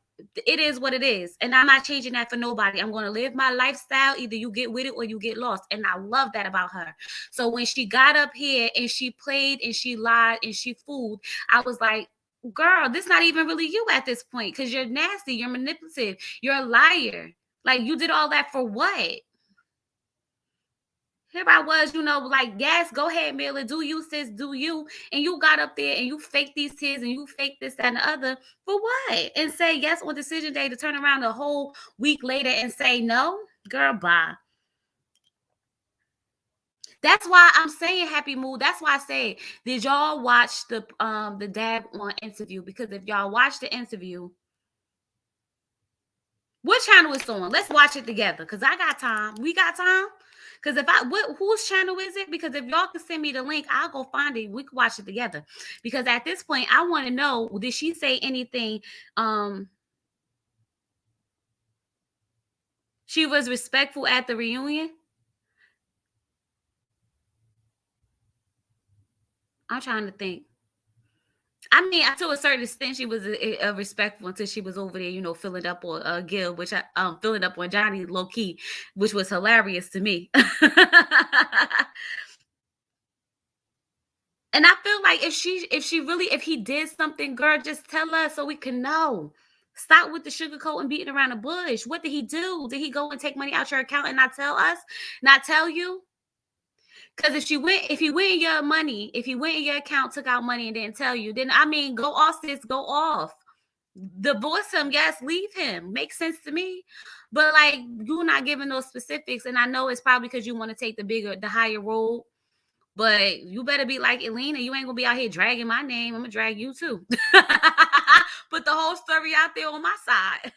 it is what it is. And I'm not changing that for nobody. I'm going to live my lifestyle. Either you get with it or you get lost. And I love that about her. So when she got up here and she played and she lied and she fooled, I was like, girl, this not even really you at this point, because you're nasty. You're manipulative. You're a liar. Like, you did all that for what? Here I was, like, yes, go ahead, Myrla, do you, sis, do you. And you got up there and you fake these tears and you fake this, that, and the other. For what? And say yes on decision day to turn around a whole week later and say no? Girl, bye. That's why I'm saying Happy Mood. That's why I say, did y'all watch the Dad on interview? Because if y'all watch the interview, what channel is on? Let's watch it together, because I got time. We got time. Because whose channel is it? Because if y'all can send me the link, I'll go find it. We can watch it together. Because at this point, I want to know, did she say anything? She was respectful at the reunion. I'm trying to think. I mean, to a certain extent, she was respectful until she was over there, filling up on Gil, which filling up on Johnny low key, which was hilarious to me. And I feel like if he did something, girl, just tell us so we can know. Stop with the sugarcoat and beating around the bush. What did he do? Did he go and take money out your account and not tell us? Not tell you? Because if he went in your money, if he went in your account, took out money and didn't tell you, then go off, sis, go off. Divorce him, yes, leave him. Makes sense to me. But like, you're not giving those specifics, and I know it's probably because you want to take the higher road. But you better be like Elena. You ain't gonna be out here dragging my name. I'm gonna drag you too. Put the whole story out there on my side.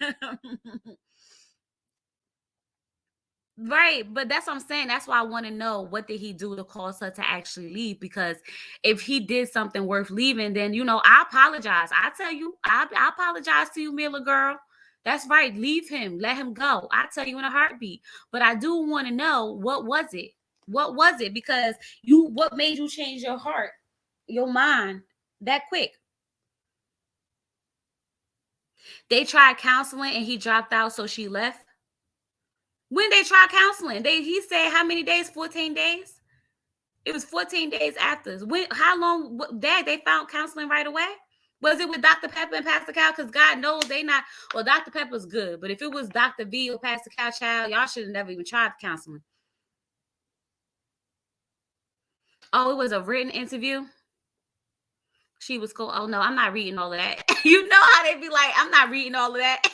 Right, but that's what I'm saying. That's why I want to know, what did he do to cause her to actually leave? Because if he did something worth leaving, then I apologize. I tell you, I apologize to you, Myrla girl. That's right. Leave him. Let him go. I tell you in a heartbeat. But I do want to know, what was it? What was it? Because what made you change your heart, your mind that quick? They tried counseling and he dropped out, so she left. When they tried counseling, he said how many days? 14 days. It was 14 days after. When? How long? Dad, they found counseling right away. Was it with Dr. Pepper and Pastor Cal? Because God knows they not. Well, Dr. Pepper's good, but if it was Dr. V or Pastor Cal, child, y'all should have never even tried counseling. Oh, it was a written interview. She was cool. Oh no, I'm not reading all of that. You know how they be like, I'm not reading all of that.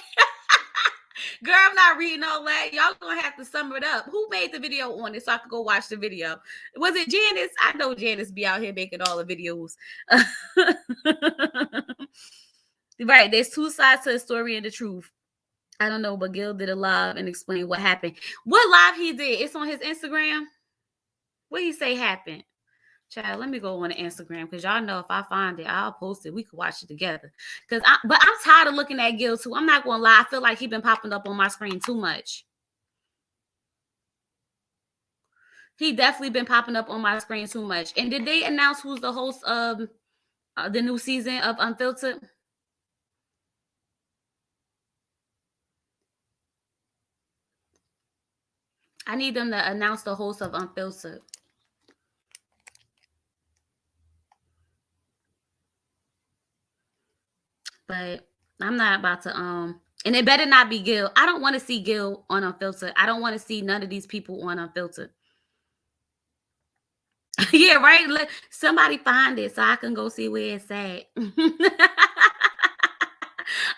Girl, I'm not reading all that. Y'all gonna have to sum it up. Who made the video on it so I could go watch the video? Was it Janice? I know Janice be out here making all the videos. Right, there's two sides to the story and the truth. I don't know, but Gil did a live and explained what happened. What live he did? It's on his Instagram. What he say happened? Child, let me go on Instagram because y'all know if I find it, I'll post it. We could watch it together. But I'm tired of looking at Gil too. I'm not gonna lie. I feel like he's been popping up on my screen too much. He definitely been popping up on my screen too much. And did they announce who's the host of the new season of Unfiltered? I need them to announce the host of Unfiltered. But I'm not about to and it better not be Gil. I don't want to see Gil on Unfiltered. I don't want to see none of these people on Unfiltered. Yeah, right. Let somebody find it so I can go see where it's at.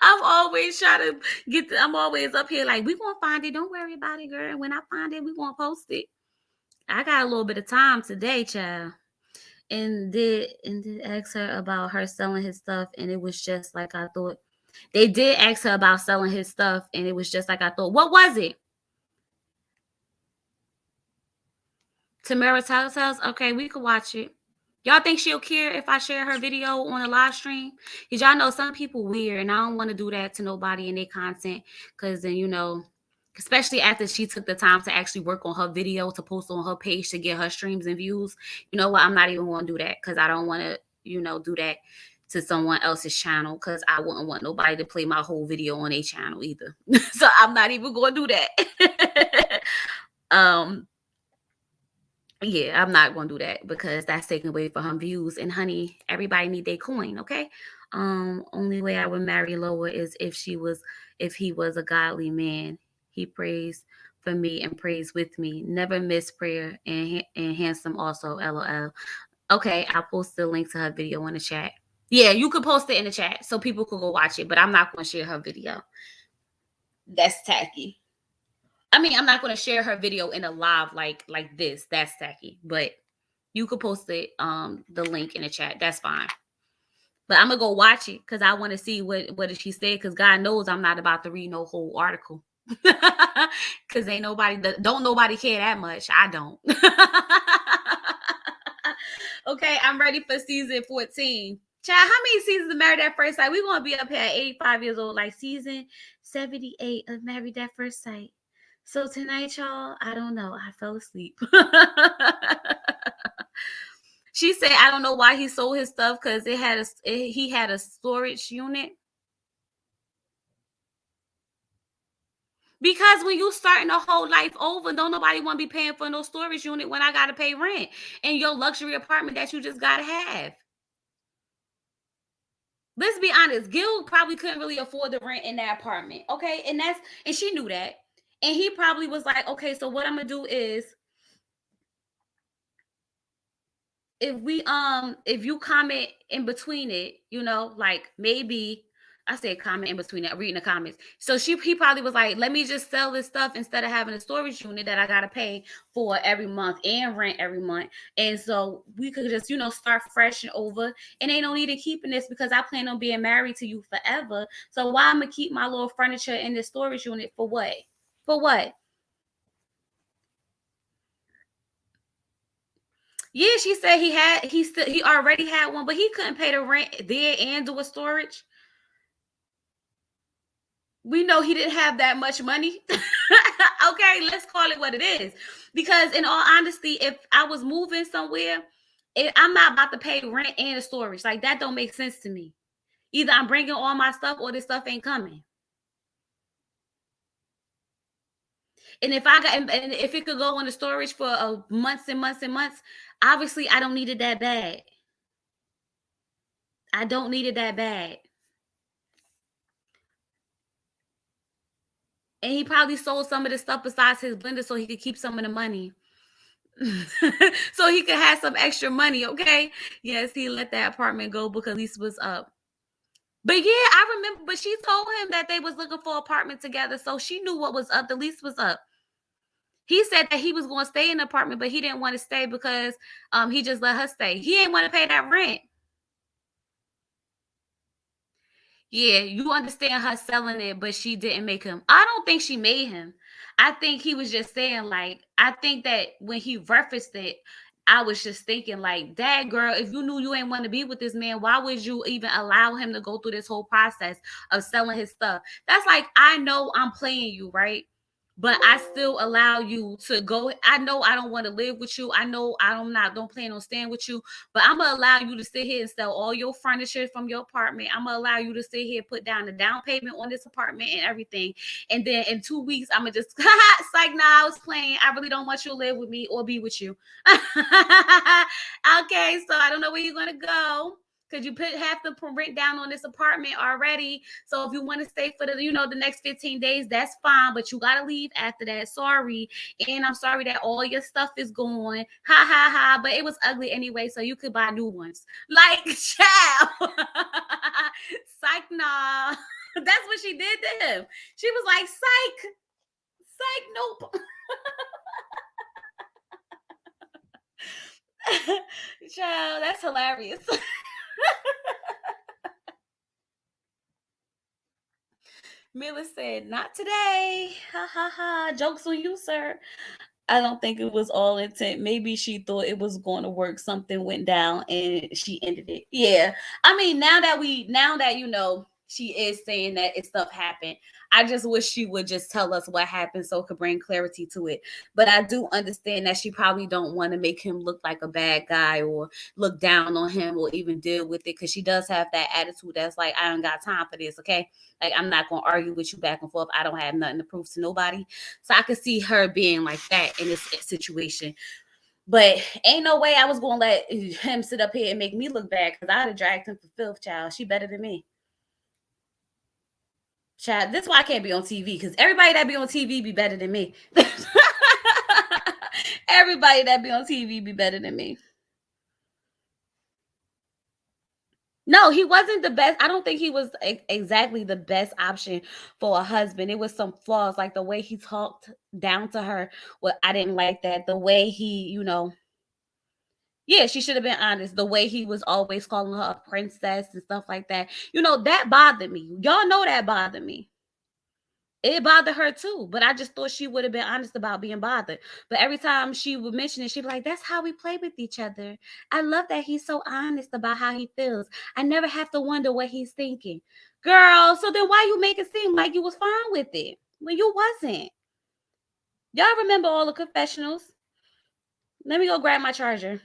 I'm always trying to I'm always up here like, we gonna find it. Don't worry about it, girl. When I find it, we gonna post it. I got a little bit of time today, child. And did ask her about her selling his stuff, and it was just like I thought. They did ask her about selling his stuff, and it was just like I thought. What was it? Tamara Telltales? Okay, we could watch it. Y'all think she'll care if I share her video on a live stream? Because y'all know some people weird, and I don't want to do that to nobody in their content. Because then, you know, especially after she took the time to actually work on her video to post on her page to get her streams and views. You know what? I'm not even going to do that because I don't want to, you know, do that to someone else's channel because I wouldn't want nobody to play my whole video on their channel either. So I'm not even going to do that. Yeah, I'm not going to do that because that's taking away from her views. And honey, everybody need their coin, okay? Only way I would marry Loa is if he was a godly man. He prays for me and prays with me. Never miss prayer and handsome also, LOL. Okay, I'll post the link to her video in the chat. Yeah, you could post it in the chat so people could go watch it, but I'm not going to share her video. That's tacky. I mean, I'm not going to share her video in a live like this. That's tacky. But you could post it, the link in the chat. That's fine. But I'm going to go watch it because I want to see what did she say, because God knows I'm not about to read no whole article. Because don't nobody care that much. I don't. Okay, I'm ready for season 14. Child, how many seasons of Married at First Sight? We're going to be up here at 85 years old, like season 78 of Married at First Sight. So tonight, y'all, I don't know. I fell asleep. She said, I don't know why he sold his stuff because he had a storage unit. Because when you starting a whole life over, don't nobody want to be paying for no storage unit when I got to pay rent in your luxury apartment that you just got to have. Let's be honest. Gil probably couldn't really afford the rent in that apartment. Okay. And she knew that. And he probably was like, okay, so what I'm going to do is if you comment in between it, you know, like maybe I said comment in between it, reading the comments. So he probably was like, let me just sell this stuff instead of having a storage unit that I got to pay for every month and rent every month. And so we could just, you know, start fresh and over. And ain't no need in keeping this because I plan on being married to you forever. So why I'm going to keep my little furniture in the storage unit for what? For what? Yeah, she said he already had one, but he couldn't pay the rent there and do a storage. We know he didn't have that much money. Okay, let's call it what it is. Because in all honesty, if I was moving somewhere, I'm not about to pay rent and a storage. Like that don't make sense to me. Either I'm bringing all my stuff or this stuff ain't coming. And if I got, and if it could go into storage for months and months and months, obviously I don't need it that bad. I don't need it that bad. And he probably sold some of the stuff besides his blender so he could keep some of the money. So he could have some extra money, okay? Yes, he let that apartment go because lease was up. But yeah, I remember, but she told him that they was looking for an apartment together, so she knew what was up. The lease was up. He said that he was going to stay in the apartment, but he didn't want to stay because he just let her stay. He didn't want to pay that rent. Yeah, you understand her selling it, but she didn't make him. I don't think she made him. I think he was just saying, like, I think that when he referenced it, I was just thinking, like, dad, girl, if you knew you ain't want to be with this man, why would you even allow him to go through this whole process of selling his stuff? That's like, I know I'm playing you, right? But I still allow you to go. I know I don't want to live with you. I know don't plan on staying with you, but I'm gonna allow you to sit here and sell all your furniture from your apartment. I'm gonna allow you to sit here, put down the down payment on this apartment and everything. And then in 2 weeks, I'm gonna just psych, nah, I was playing. I really don't want you to live with me or be with you. Okay, so I don't know where you're gonna go. Because you put half the rent down on this apartment already. So if you want to stay for the next 15 days, that's fine. But you got to leave after that. Sorry. And I'm sorry that all your stuff is gone. Ha, ha, ha. But it was ugly anyway, so you could buy new ones. Like, child. Psych, nah. That's what she did to him. She was like, psych. Psych, nope. Child, that's hilarious. Miller said, not today. Ha ha ha. Joke's on you, sir. I don't think it was all intent. Maybe she thought it was going to work. Something went down and she ended it. Yeah. I mean, now that she is saying that stuff happened, I just wish she would just tell us what happened so it could bring clarity to it. But I do understand that she probably don't want to make him look like a bad guy or look down on him or even deal with it, because she does have that attitude that's like, I don't got time for this, okay? Like, I'm not going to argue with you back and forth. I don't have nothing to prove to nobody. So I could see her being like that in this situation. But ain't no way I was going to let him sit up here and make me look bad, because I'd have dragged him for filth, child. She better than me. Child, this is why I can't be on TV, because everybody that be on TV be better than me. Everybody that be on TV be better than me. No, he wasn't the best. I don't think he was exactly the best option for a husband. It was some flaws, like the way he talked down to her. Well, I didn't like that. The way he, yeah, she should have been honest. The way he was always calling her a princess and stuff like that. That bothered me. Y'all know that bothered me. It bothered her too, but I just thought she would have been honest about being bothered. But every time she would mention it, she'd be like, that's how we play with each other. I love that he's so honest about how he feels. I never have to wonder what he's thinking. Girl, so then why you make it seem like you was fine with it when you wasn't? Y'all remember all the confessionals? Let me go grab my charger.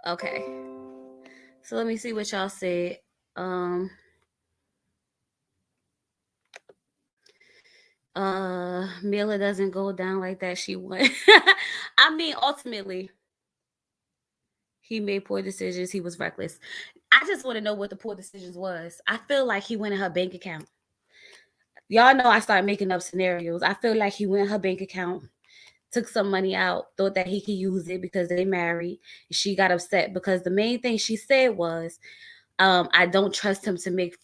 Okay. So let me see what y'all said. Mila doesn't go down like that. She won. I mean, ultimately, he made poor decisions. He was reckless. I just want to know what the poor decisions was. I feel like he went in her bank account. Y'all know I started making up scenarios. I feel like he went in her bank account, took some money out, thought that he could use it because they married. She got upset because the main thing she said was, I don't trust him to make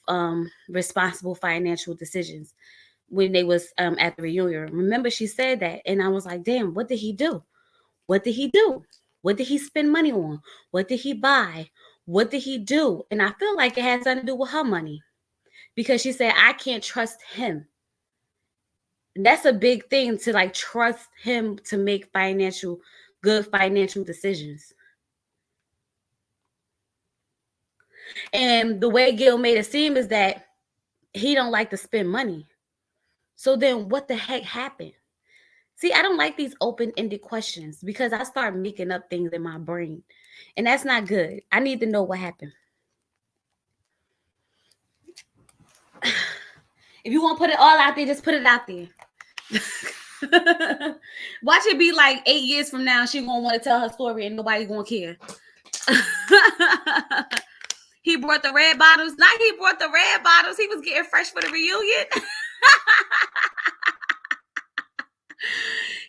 responsible financial decisions. When they was at the reunion, remember she said that, and I was like, damn, what did he do? What did he do? What did he spend money on? What did he buy? What did he do? And I feel like it had something to do with her money, because she said, I can't trust him. And that's a big thing, to like trust him to make good financial decisions. And the way Gil made it seem is that he don't like to spend money. So then what the heck happened? See, I don't like these open-ended questions, because I start making up things in my brain, and that's not good. I need to know what happened. If you want to put it all out there, just put it out there. Watch it be like 8 years from now, she gonna want to tell her story and nobody gonna care. He brought the red bottles. Not he brought the red bottles. He was getting fresh for the reunion.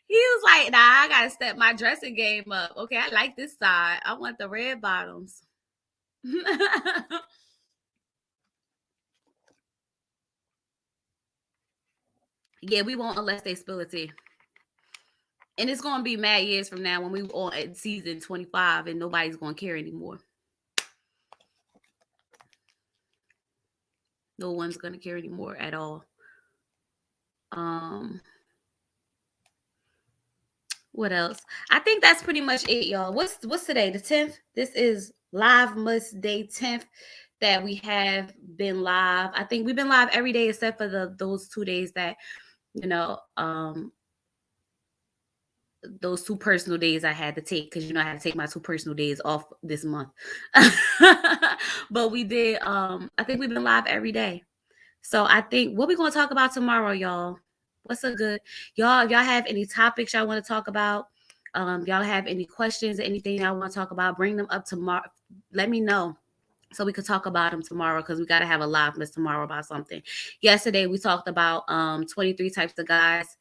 He was like, nah, I gotta step my dressing game up. Okay, I like this side. I want the red bottoms. Yeah, we won't unless they spill a tea. And it's gonna be mad years from now when we on at season 25 and nobody's gonna care anymore. No one's gonna care anymore at all. What else? I think that's pretty much it, y'all. What's today? The 10th? This is Livemas Day 10th that we have been live. I think we've been live every day except for those 2 days that, you know, those 2 personal days I had to take, because, you know, I had to take my 2 personal days off this month. But we did, I think we've been live every day. So I think what we're going to talk about tomorrow, y'all. What's a good, y'all have any topics y'all want to talk about? Y'all have any questions, anything y'all want to talk about? Bring them up tomorrow. Let me know so we could talk about them tomorrow, because we got to have a live list tomorrow about something. Yesterday we talked about 23 types of guys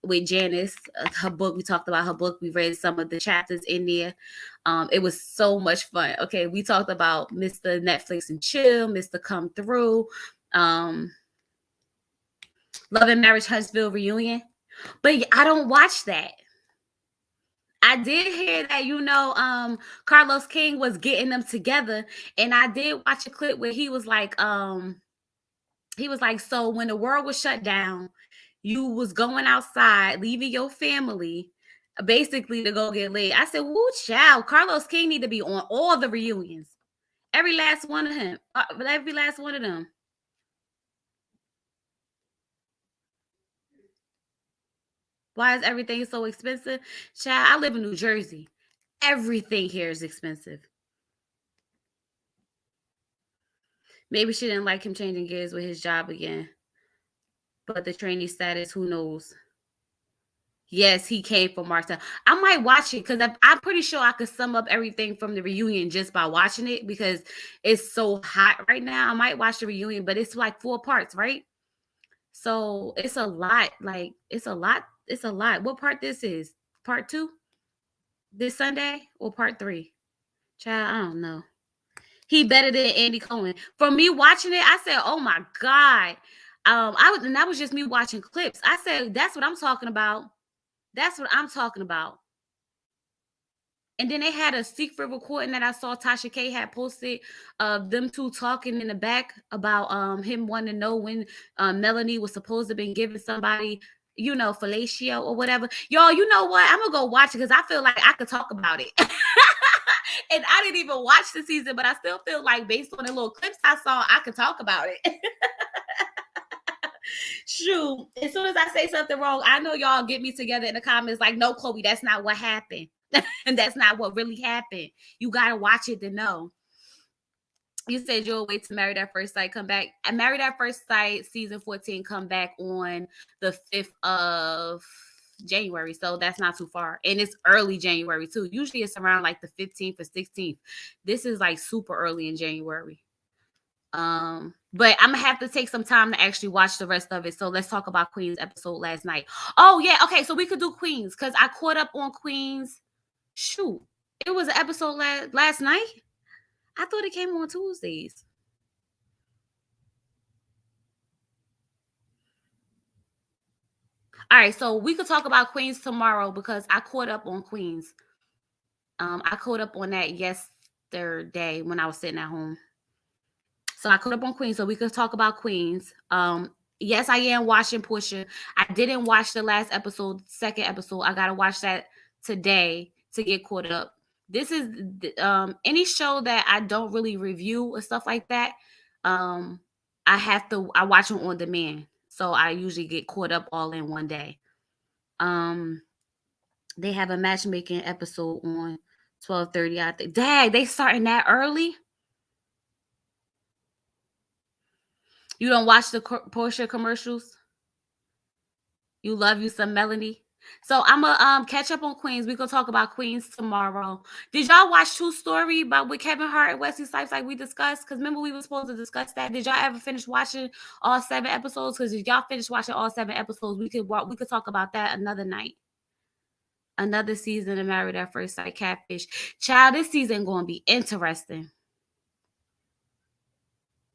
with Janice, her book. We talked about her book. We read some of the chapters in there. It was so much fun. Okay, we talked about Mr. Netflix and Chill, Mr. Come Through, Love and Marriage Huntsville reunion. But I don't watch that. I did hear that, you know, Carlos King was getting them together, and I did watch a clip where he was like, so when the world was shut down, you was going outside, leaving your family, basically to go get laid. I said, woo, child, Carlos King need to be on all the reunions. Every last one of him. Every last one of them. Why is everything so expensive? Child, I live in New Jersey. Everything here is expensive. Maybe she didn't like him changing gears with his job again. But the trainee status, who knows? Yes, he came from Martha. I might watch it, because I'm pretty sure I could sum up everything from the reunion just by watching it, because it's so hot right now. I might watch the reunion, but it's like 4 parts, right? So it's a lot. Like, it's a lot. It's a lot. What part this is? Part 2? This Sunday or part 3? Child, I don't know. He better than Andy Cohen. For me watching it, I said, oh my God. And that was just me watching clips. I said, that's what I'm talking about. That's what I'm talking about. And then they had a secret recording that I saw Tasha K had posted of them 2 talking in the back about him wanting to know when Melanie was supposed to have been giving somebody, you know, fellatio or whatever. Y'all, you know what? I'm going to go watch it, because I feel like I could talk about it. And I didn't even watch the season, but I still feel like based on the little clips I saw, I could talk about it. Shoot, as soon as I say something wrong, I know y'all get me together in the comments like, no, Chloe, that's not what happened. And that's not what really happened. You got to watch it to know. You said you'll wait to Married at First Sight come back. And Married at First Sight season 14 come back on the 5th of January. So that's not too far. And it's early January too. Usually it's around like the 15th or 16th. This is like super early in January. But I'm gonna have to take some time to actually watch the rest of it. So let's talk about Queen's episode last night. Oh yeah, okay, so we could do Queens, because I caught up on Queens. Shoot, it was an episode last night. I thought it came on Tuesdays. All right, so we could talk about Queens tomorrow because I caught up on Queens. I caught up on that yesterday when I was sitting at home. So I caught up on Queens, so we could talk about Queens. Yes, I am watching Portia. I didn't watch the last episode, second episode. I gotta watch that today to get caught up. This is any show that I don't really review or stuff like that. I watch them on demand, so I usually get caught up all in one day. They have a matchmaking episode on 12:30. I think. Dang, they starting that early. You don't watch the Portia commercials? You love you some Melanie. So I'm gonna catch up on Queens. We gonna talk about Queens tomorrow. Did y'all watch True Story about with Kevin Hart and Wesley Snipes like we discussed? Because remember we were supposed to discuss that. Did y'all ever finish watching all 7 episodes? Because if y'all finish watching all 7 episodes, we could talk about that another night. Another season of Married at First Sight Catfish. Child, this season gonna be interesting.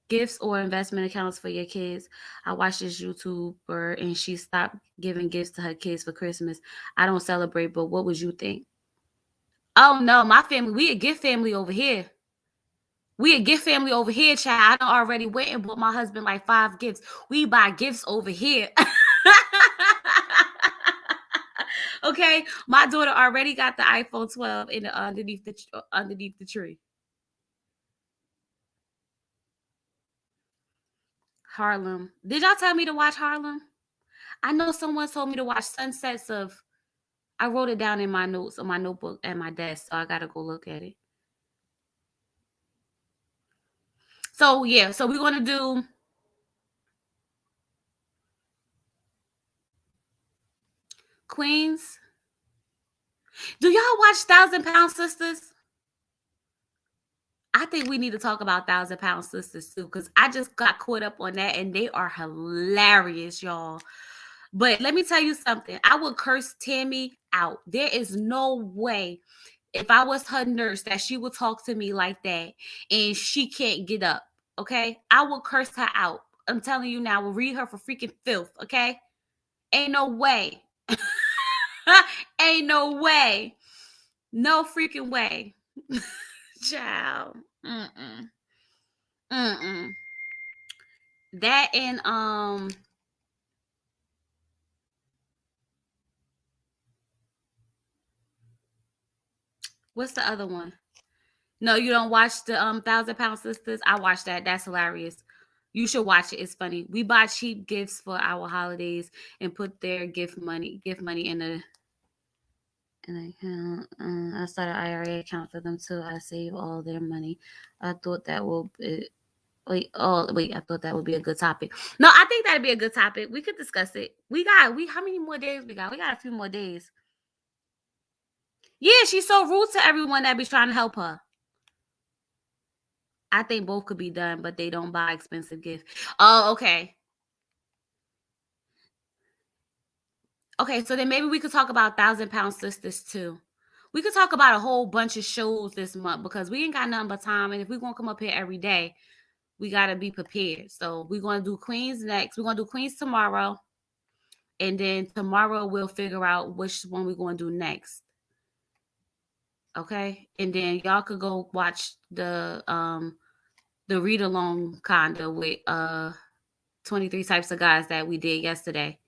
Gifts or investment accounts for your kids. I watched this YouTuber and she stopped giving gifts to her kids for Christmas. I don't celebrate, but what would you think? Oh no, my family, we a gift family over here. We a gift family over here, child. I done already went and bought my husband like 5 gifts. We buy gifts over here. Okay, my daughter already got the iPhone 12 in the underneath the tree. Harlem. Did y'all tell me to watch Harlem? I know someone told me to watch Sunsets of. I wrote it down in my notes on my notebook at my desk, so I gotta go look at it. So yeah, so we're gonna do Queens. Do y'all watch 1,000-Pound Sisters? I think we need to talk about 1,000-Pound Sisters too, because I just got caught up on that and they are hilarious, y'all. But let me tell you something. I would curse Tammy out. There is no way if I was her nurse that she would talk to me like that and she can't get up. Okay? I will curse her out. I'm telling you now, I will read her for freaking filth. Okay? Ain't no way. Ain't no way. No freaking way. Child. That and what's the other one? No, you don't watch the 1,000-Pound Sisters? I watch that. That's hilarious. You should watch it. It's funny. We buy cheap gifts for our holidays and put their gift money in an account. I started an IRA account for them too. I save all their money. I thought that would be, I thought that would be a good topic. No, I think that'd be a good topic. We could discuss it. How many more days we got? We got a few more days. Yeah, she's so rude to everyone that be trying to help her. I think both could be done, but they don't buy expensive gifts. Oh, okay. Okay, so then maybe we could talk about 1,000-Pound Sisters too. We could talk about a whole bunch of shows this month because we ain't got nothing but time. And if we're going to come up here every day, we got to be prepared. So we're going to do Queens next. We're going to do Queens tomorrow. And then tomorrow we'll figure out which one we're going to do next. Okay? And then y'all could go watch the read along kind of with 23 Types of Guys that we did yesterday.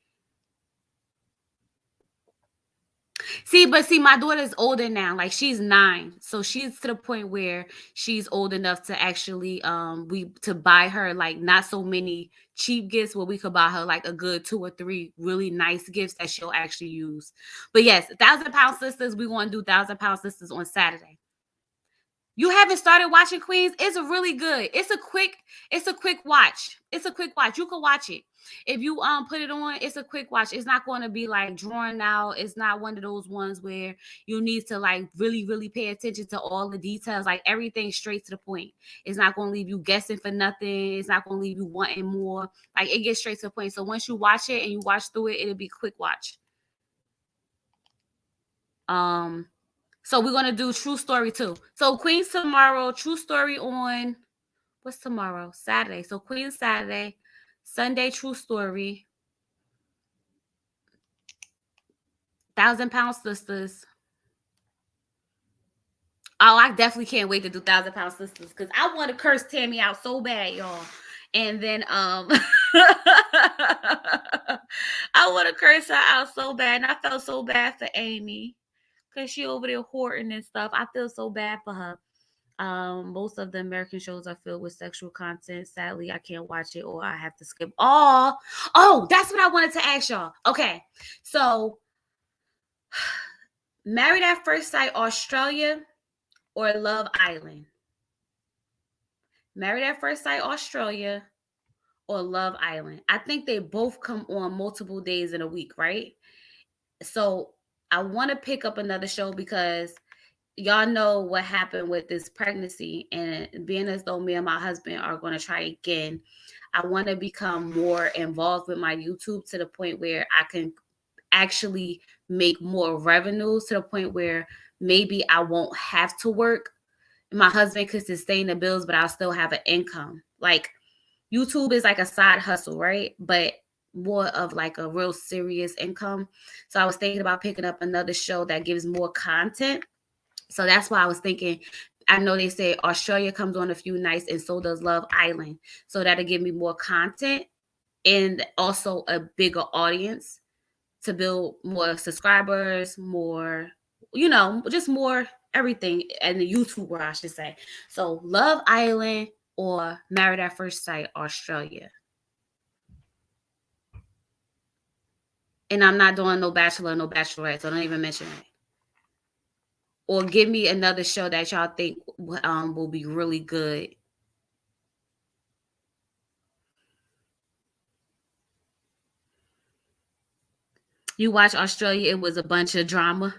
See, my daughter's older now. Like she's 9. So she's to the point where she's old enough to actually to buy her like not so many cheap gifts where we could buy her like a good 2 or 3 really nice gifts that she'll actually use. But yes, 1,000-Pound Sisters, we want to do 1,000-Pound Sisters on Saturday. You haven't started watching Queens? It's really good. It's a quick watch. It's a quick watch. You can watch it. If you put it on, it's a quick watch. It's not going to be like drawn out. It's not one of those ones where you need to like really, really pay attention to all the details. Like everything straight to the point. It's not going to leave you guessing for nothing. It's not going to leave you wanting more. Like it gets straight to the point. So once you watch it and you watch through it, it'll be a quick watch. So we're gonna do True Story too. So Queens tomorrow, True Story on what's tomorrow? Saturday. So Queens Saturday, Sunday True Story, 1,000 Pound Sisters. Oh, I definitely can't wait to do 1,000 Pound Sisters because I want to curse Tammy out so bad, y'all. And then I want to curse her out so bad. And I felt so bad for Amy because she over there hoarding and stuff. I feel so bad for her. Most of the American shows are filled with sexual content. Sadly, I can't watch it or I have to skip all. Oh, that's what I wanted to ask y'all. Okay, so Married at First Sight Australia or Love Island? Married at First Sight Australia or Love Island? I think they both come on multiple days in a week, right? So I want to pick up another show because y'all know what happened with this pregnancy, and being as though me and my husband are going to try again, I want to become more involved with my YouTube to the point where I can actually make more revenues, to the point where maybe I won't have to work. My husband could sustain the bills, but I'll still have an income. Like YouTube is like a side hustle, right? But more of like a real serious income. So I was thinking about picking up another show that gives more content. So that's why I was thinking, I know they say Australia comes on a few nights and so does Love Island. So that'll give me more content and also a bigger audience to build more subscribers, more, just more everything in the YouTube world, I should say. So Love Island or Married at First Sight Australia. And I'm not doing no Bachelor, no Bachelorette, so don't even mention it. Or give me another show that y'all think will be really good. You watch Australia, it was a bunch of drama.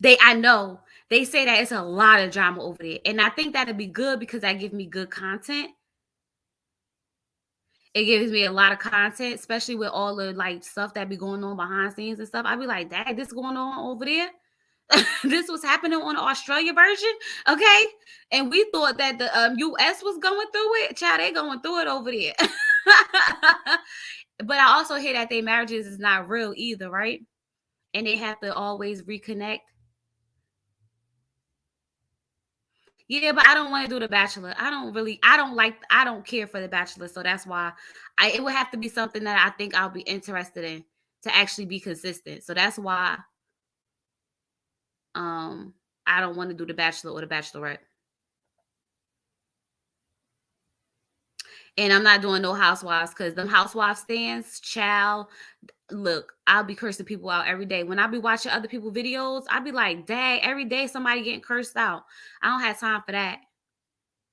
I know they say that it's a lot of drama over there, and I think that'd be good because that gives me good content. It gives me a lot of content, especially with all the like stuff that be going on behind scenes and stuff. I'd be like, "Dad, this going on over there." This was happening on the Australia version, okay? And we thought that the US was going through it. Child, they going through it over there. But I also hear that their marriages is not real either, right? And they have to always reconnect. Yeah, but I don't want to do The Bachelor. I don't care for The Bachelor. So that's why it would have to be something that I think I'll be interested in to actually be consistent. So that's why I don't want to do The Bachelor or The Bachelorette. And I'm not doing no Housewives because them Housewives stands, child. Look, I'll be cursing people out every day. When I be watching other people's videos, I be like, dang, every day somebody getting cursed out. I don't have time for that.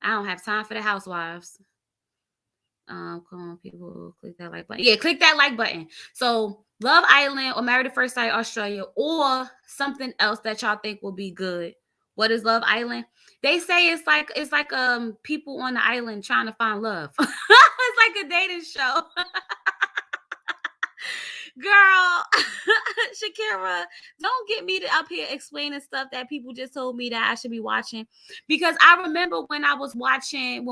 I don't have time for the Housewives. Come on, people, click that like button. Yeah, click that like button. So Love Island or Married at First Sight Australia or something else that y'all think will be good. What is Love Island? They say it's like people on the island trying to find love. It's like a dating show. Girl, Shakira, don't get me up here explaining stuff that people just told me that I should be watching. Because I remember when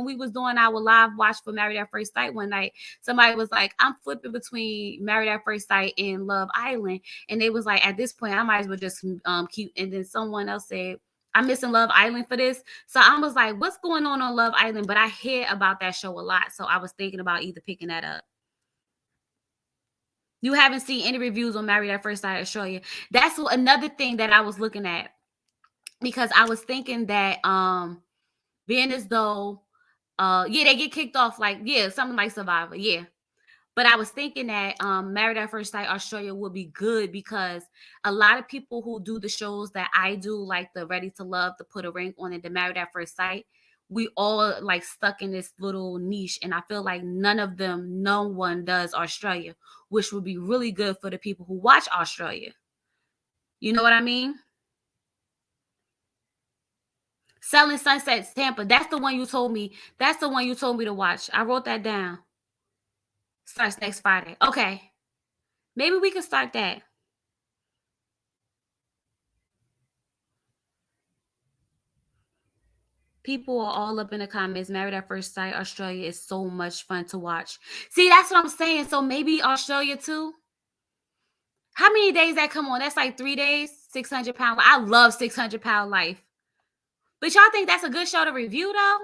we was doing our live watch for Married at First Sight one night, somebody was like, I'm flipping between Married at First Sight and Love Island. And they was like, at this point, I might as well just keep. And then someone else said, I'm missing Love Island for this. So I was like, what's going on Love Island? But I hear about that show a lot. So I was thinking about either picking that up. You haven't seen any reviews on Married at First Sight Australia. That's another thing that I was looking at, because I was thinking that being as though they get kicked off something like Survivor, but I was thinking that Married at First Sight Australia would be good because a lot of people who do the shows that I do, like the Ready to Love, to Put a Ring on it, the Married at First Sight, we all like stuck in this little niche, and I feel like no one does Australia, which would be really good for the people who watch Australia. You know what I mean? Selling Sunset Tampa, that's the one you told me. That's the one you told me to watch. I wrote that down. Starts next Friday. Okay. Maybe we can start that. People are all up in the comments. Married at First Sight, Australia is so much fun to watch. See, that's what I'm saying. So maybe Australia too. How many days that come on? That's like 3 days, 600 pound. I love 600 pound life. But y'all think that's a good show to review though?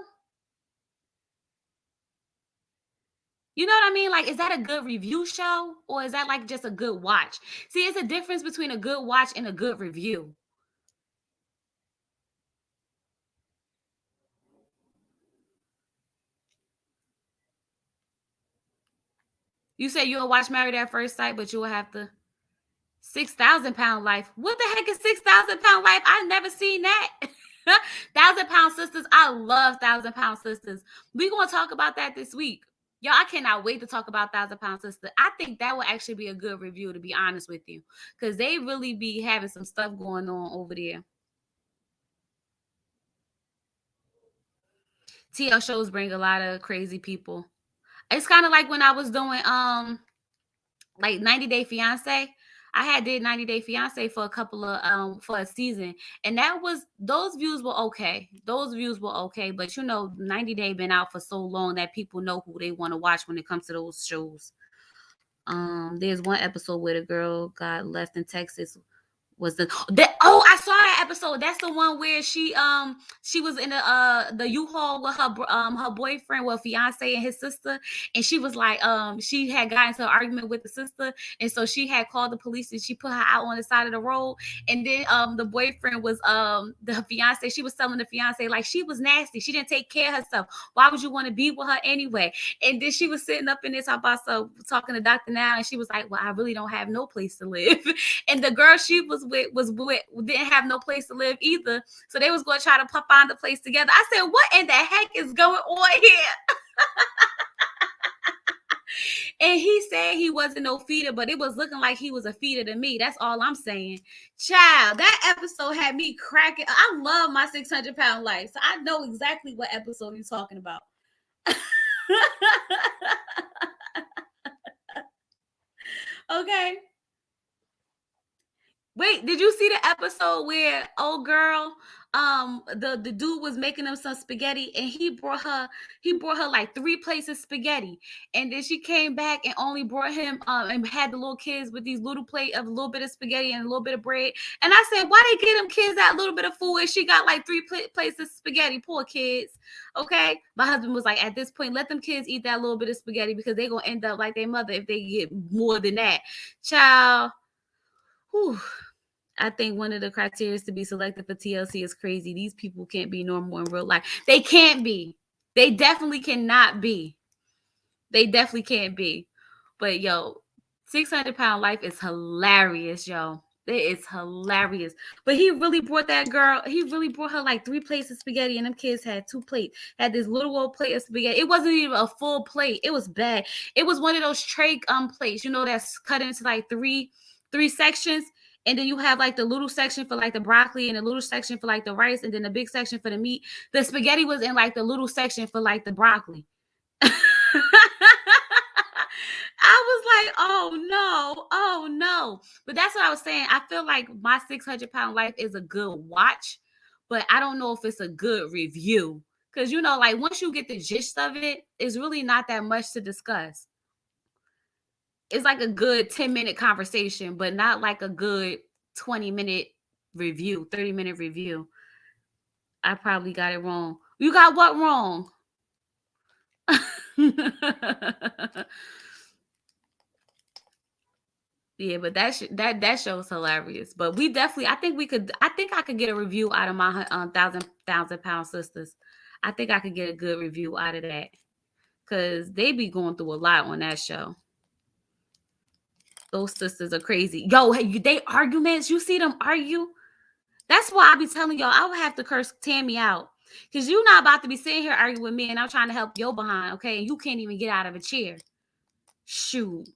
You know what I mean? Like, is that a good review show? Or is that like just a good watch? See, it's a difference between a good watch and a good review. You say you'll watch Married at First Sight, but you'll have to 6,000 pound life. What the heck is 6,000 pound life? I've never seen that. 1,000 Pound Sisters. I love 1,000 Pound Sisters. We're going to talk about that this week. Y'all, I cannot wait to talk about 1,000 Pound Sisters. I think that will actually be a good review, to be honest with you, because they really be having some stuff going on over there. TL shows bring a lot of crazy people. It's kind of like when I was doing like 90 Day Fiance. I did 90 Day Fiance for a couple of for a season, and those views were okay. Those views were okay, but 90 Day been out for so long that people know who they want to watch when it comes to those shows. There's one episode where the girl got left in Texas. I saw that episode. That's the one where she was in the U-Haul with her boyfriend, fiance, and his sister, and she was like she had gotten into an argument with the sister, and so she had called the police and she put her out on the side of the road, and then the boyfriend was the fiance. She was telling the fiance like she was nasty, she didn't take care of herself, why would you want to be with her anyway? And then she was sitting up in this house talking to Dr. Now, and she was like, well, I really don't have no place to live. And the girl she was with didn't have no place to live either, so they was going to try to find the place together. I said, what in the heck is going on here? And he said he wasn't no feeder, but it was looking like he was a feeder to me. That's all I'm saying. Child, that episode had me cracking. I love my 600 pound life, so I know exactly what episode you're talking about. Okay. Wait, did you see the episode where old girl, the dude was making them some spaghetti, and he brought her like 3 plates of spaghetti, and then she came back and only brought him and had the little kids with these little plate of a little bit of spaghetti and a little bit of bread. And I said, why they get them kids that little bit of food and she got like 3 plates of spaghetti? Poor kids. Okay, my husband was like, at this point, let them kids eat that little bit of spaghetti because they're gonna end up like their mother if they get more than that. Child. Whew. I think one of the criteria to be selected for TLC is crazy. These people can't be normal in real life. They can't be. They definitely cannot be. They definitely can't be. But yo, 600 pound life is hilarious, yo. It is hilarious. But he really brought that girl, he really brought her like 3 plates of spaghetti, and them kids had 2 plates. Had this little old plate of spaghetti. It wasn't even a full plate. It was bad. It was one of those tray plates, that's cut into like three sections. And then you have like the little section for like the broccoli and the little section for like the rice, and then the big section for the meat. The spaghetti was in like the little section for like the broccoli. I was like, oh no. But that's what I was saying. I feel like my 600 pound life is a good watch, but I don't know if it's a good review. Because, like once you get the gist of it, it's really not that much to discuss. It's like a good 10-minute conversation, but not like a good 20-minute review, 30-minute review. I probably got it wrong. You got what wrong? Yeah, but that show's hilarious. But we definitely, I think I could get a review out of my 1,000 Pound Sisters. I think I could get a good review out of that, because they be going through a lot on that show. Those sisters are crazy. Yo, they arguments. You see them argue? That's why I be telling y'all I would have to curse Tammy out. Because you're not about to be sitting here arguing with me and I'm trying to help your behind, okay? And you can't even get out of a chair. Shoot.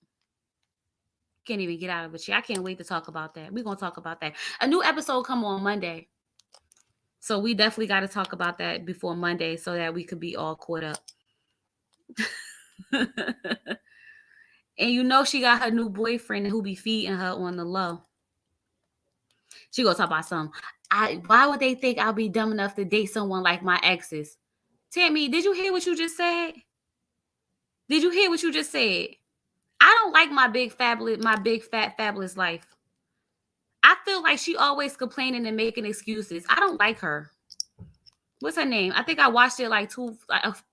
Can't even get out of a chair. I can't wait to talk about that. We're going to talk about that. A new episode come on Monday. So we definitely got to talk about that before Monday so that we could be all caught up. And she got her new boyfriend who be feeding her on the low. She gonna talk about something. why would they think I'll be dumb enough to date someone like my exes? Tammy, did you hear what you just said? Did you hear what you just said? I don't like my big fat fabulous life. I feel like she always complaining and making excuses. I don't like her. What's her name? I think I watched it like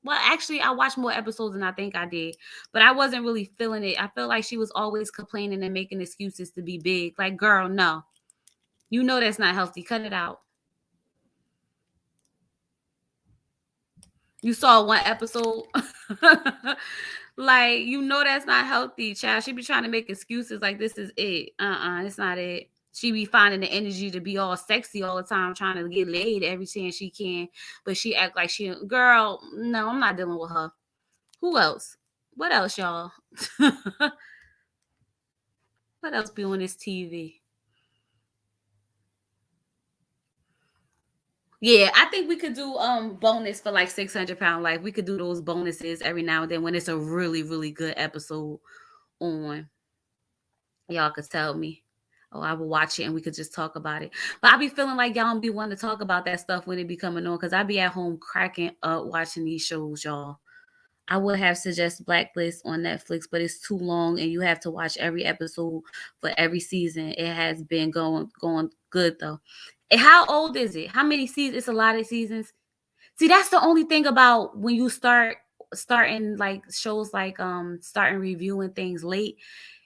actually I watched more episodes than I think I did, but I wasn't really feeling it. I feel like she was always complaining and making excuses to be big. Like, girl, no. You know that's not healthy. Cut it out. You saw one episode. Like, you know that's not healthy, child. She be trying to make excuses like this is it. It's not it. She be finding the energy to be all sexy all the time, trying to get laid every chance she can. But she act like she, girl, no, I'm not dealing with her. Who else? What else, y'all? What else be on this TV? Yeah, I think we could do bonus for like 600-pound life. We could do those bonuses every now and then when it's a really, really good episode on. Y'all could tell me. Oh, I will watch it and we could just talk about it. But I be feeling like y'all don't be wanting to talk about that stuff when it be coming on, because I be at home cracking up watching these shows, y'all. I would have suggested Blacklist on Netflix, but it's too long and you have to watch every episode for every season. It has been going good though. And how old is it? How many seasons? It's a lot of seasons. See, that's the only thing about when you starting like shows like starting reviewing things late.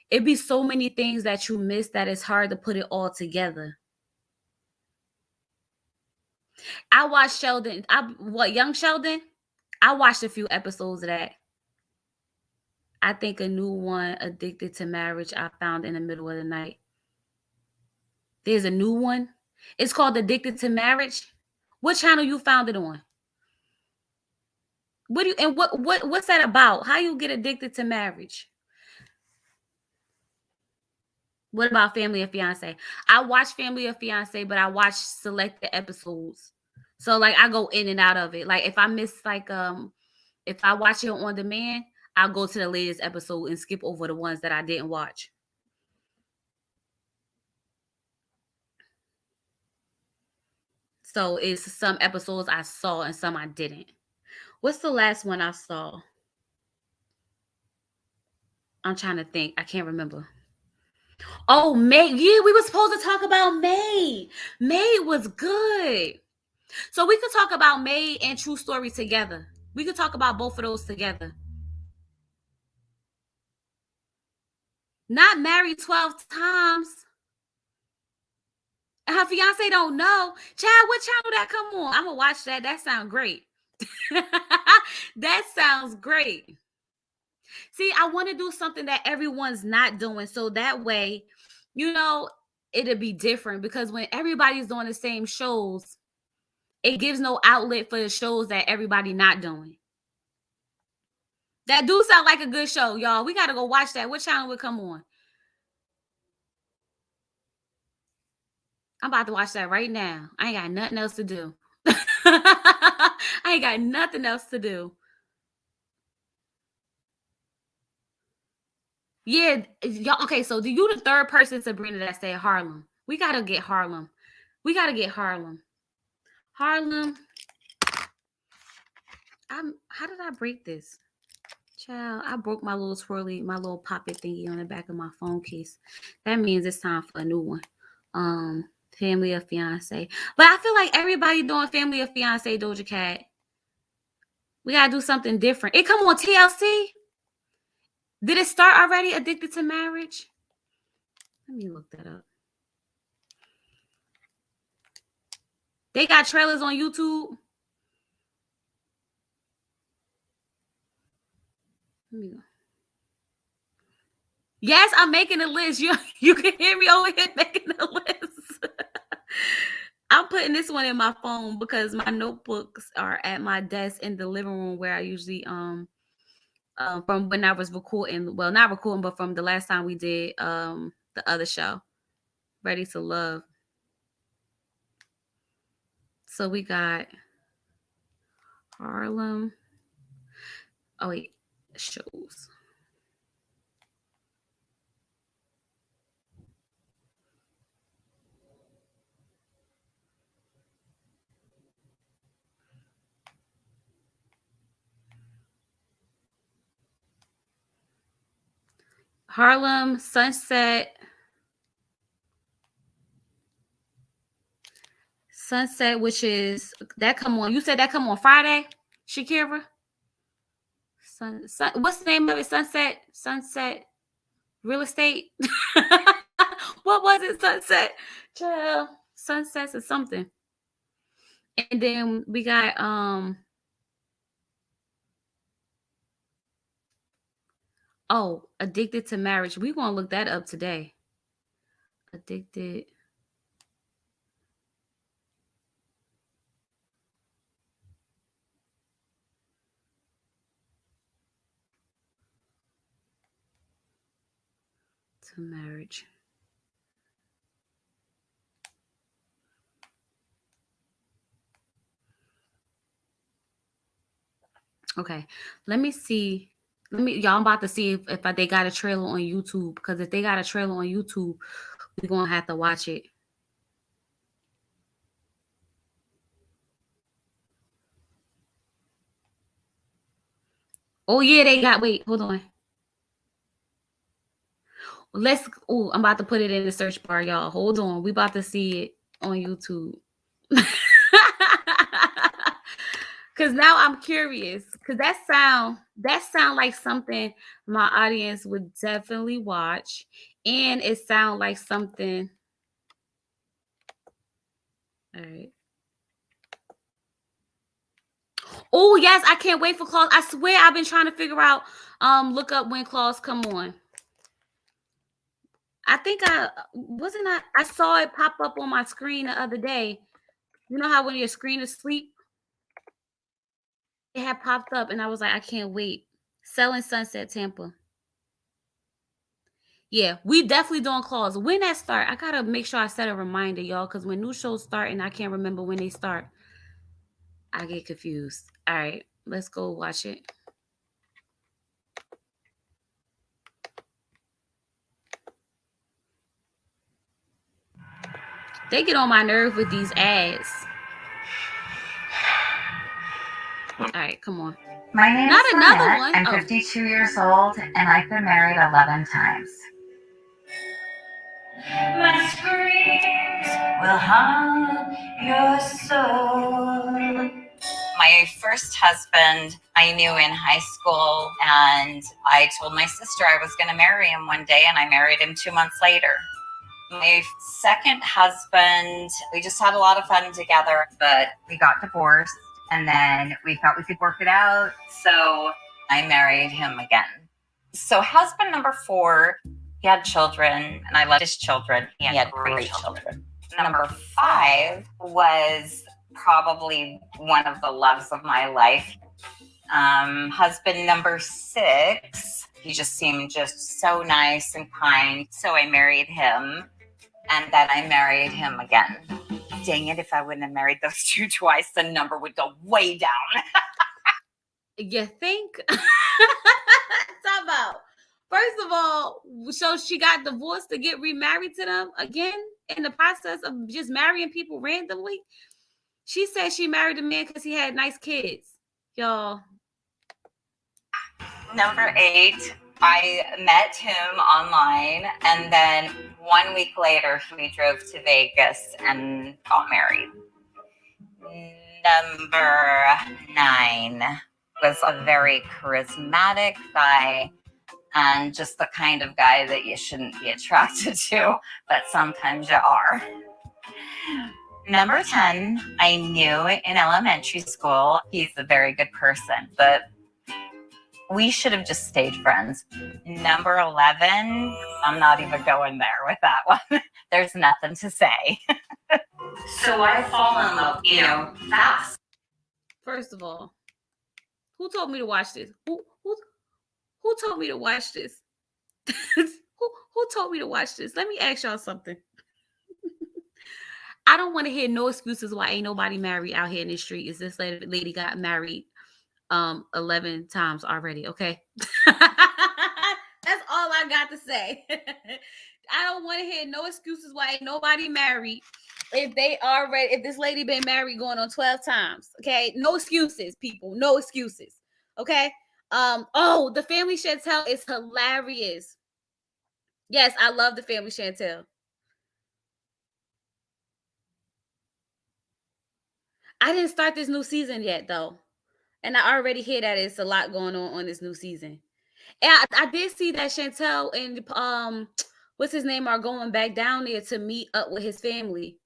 It'd be so many things that you miss that it's hard to put it all together. I watched Sheldon. Young Sheldon? I watched a few episodes of that. I think a new one, Addicted to Marriage, I found in the middle of the night. There's a new one. It's called Addicted to Marriage. What channel you found it on? What's that about? How you get addicted to marriage? What about Family of Fiance? I watch Family of Fiance, but I watch selected episodes. So like I go in and out of it. Like if I miss if I watch it on demand, I'll go to the latest episode and skip over the ones that I didn't watch. So it's some episodes I saw and some I didn't. What's the last one I saw? I'm trying to think. I can't remember. Oh, May. Yeah, we were supposed to talk about May. May was good. So we could talk about May and True Story together. We could talk about both of those together. Not Married 12 Times. And her fiance don't know. Child, what channel that come on? I'm going to watch that. That sounds great. That sounds great. See, I want to do something that everyone's not doing. So that way, you know, it'll be different. Because when everybody's doing the same shows, it gives no outlet for the shows that everybody not doing. That do sound like a good show, y'all. We got to go watch that. What channel would come on? I'm about to watch that right now. I ain't got nothing else to do. I ain't got nothing else to do. Yeah, y'all. Okay, so do you the third person, Sabrina, that said Harlem? We got to get Harlem. We got to get Harlem. Harlem. How did I break this? Child, I broke my little swirly, my little poppet thingy on the back of my phone case. That means it's time for a new one. Family of Fiance. But I feel like everybody doing Family of Fiance, Doja Cat. We gotta do something different. It come on TLC? Did it start already? Addicted to Marriage? Let me look that up. They got trailers on YouTube. Let me go. Yes, I'm making a list. You can hear me over here making a list. I'm putting this one in my phone because my notebooks are at my desk in the living room where I usually from when I was recording. Well, not recording, but from the last time we did the other show, Ready to Love. So we got Harlem. Oh wait, shows. Harlem Sunset. Sunset, which is that come on. You said that come on Friday, Shakira. What's the name of it? Sunset Real Estate. What was it? Sunset. Child. Sunsets or something. And then we got Addicted to Marriage. We gonna look that up today. Addicted to Marriage. Okay, let me see. Y'all, I'm about to see if they got a trailer on YouTube. Because if they got a trailer on YouTube, we're gonna have to watch it. Oh yeah, they got. Wait, hold on. I'm about to put it in the search bar, y'all. Hold on, we about to see it on YouTube. Cause now I'm curious. Cause that sound like something my audience would definitely watch, and it sound like something. All right. Oh yes, I can't wait for Claus. I swear I've been trying to figure out. Look up when Claus come on. I think I saw it pop up on my screen the other day. You know how when your screen is asleep? It had popped up and I was like, I can't wait. Selling Sunset Tampa. Yeah, we definitely doing Claus. When that start, I gotta make sure I set a reminder, y'all, because when new shows start and I can't remember when they start, I get confused. All right, let's go watch it. They get on my nerve with these ads. All right, come on. My name Not is another Annette. one. I'm 52 years old, and I've been married 11 times. My screams will haunt your soul. My first husband I knew in high school, and I told my sister I was going to marry him one day, and I married him 2 months later. My second husband, we just had a lot of fun together, but we got divorced, and then we thought we could work it out, so I married him again. So husband number 4, he had children, and I loved his children. He had great children. Number 5 was probably one of the loves of my life. Husband number 6, he just seemed just so nice and kind, so I married him. And then I married him again. Dang it, if I wouldn't have married those 2 twice, the number would go way down. You think? Talk about. First of all, so she got divorced to get remarried to them again in the process of just marrying people randomly. She said she married a man because he had nice kids. Y'all. Number 8. I met him online, and then 1 week later, we drove to Vegas and got married. Number 9 was a very charismatic guy, and just the kind of guy that you shouldn't be attracted to, but sometimes you are. Number 10, I knew in elementary school. He's a very good person, but we should have just stayed friends. Number 11, I'm not even going there with that one. There's nothing to say. So I fall in love, fast. First of all, who told me to watch this? Who told me to watch this? who told me to watch this? Let me ask y'all something. I don't want to hear no excuses why ain't nobody married out here in the street. Is this lady got married 11 times already, okay? That's all I got to say. I don't want to hear no excuses why ain't nobody married if this lady been married going on 12 times, okay? No excuses, people, no excuses, okay? The Family Shed Tell is hilarious. Yes, I love the family Chantel. I didn't start this new season yet, though. And I already hear that it's a lot going on this new season. And I did see that Chantel and what's his name are going back down there to meet up with his family.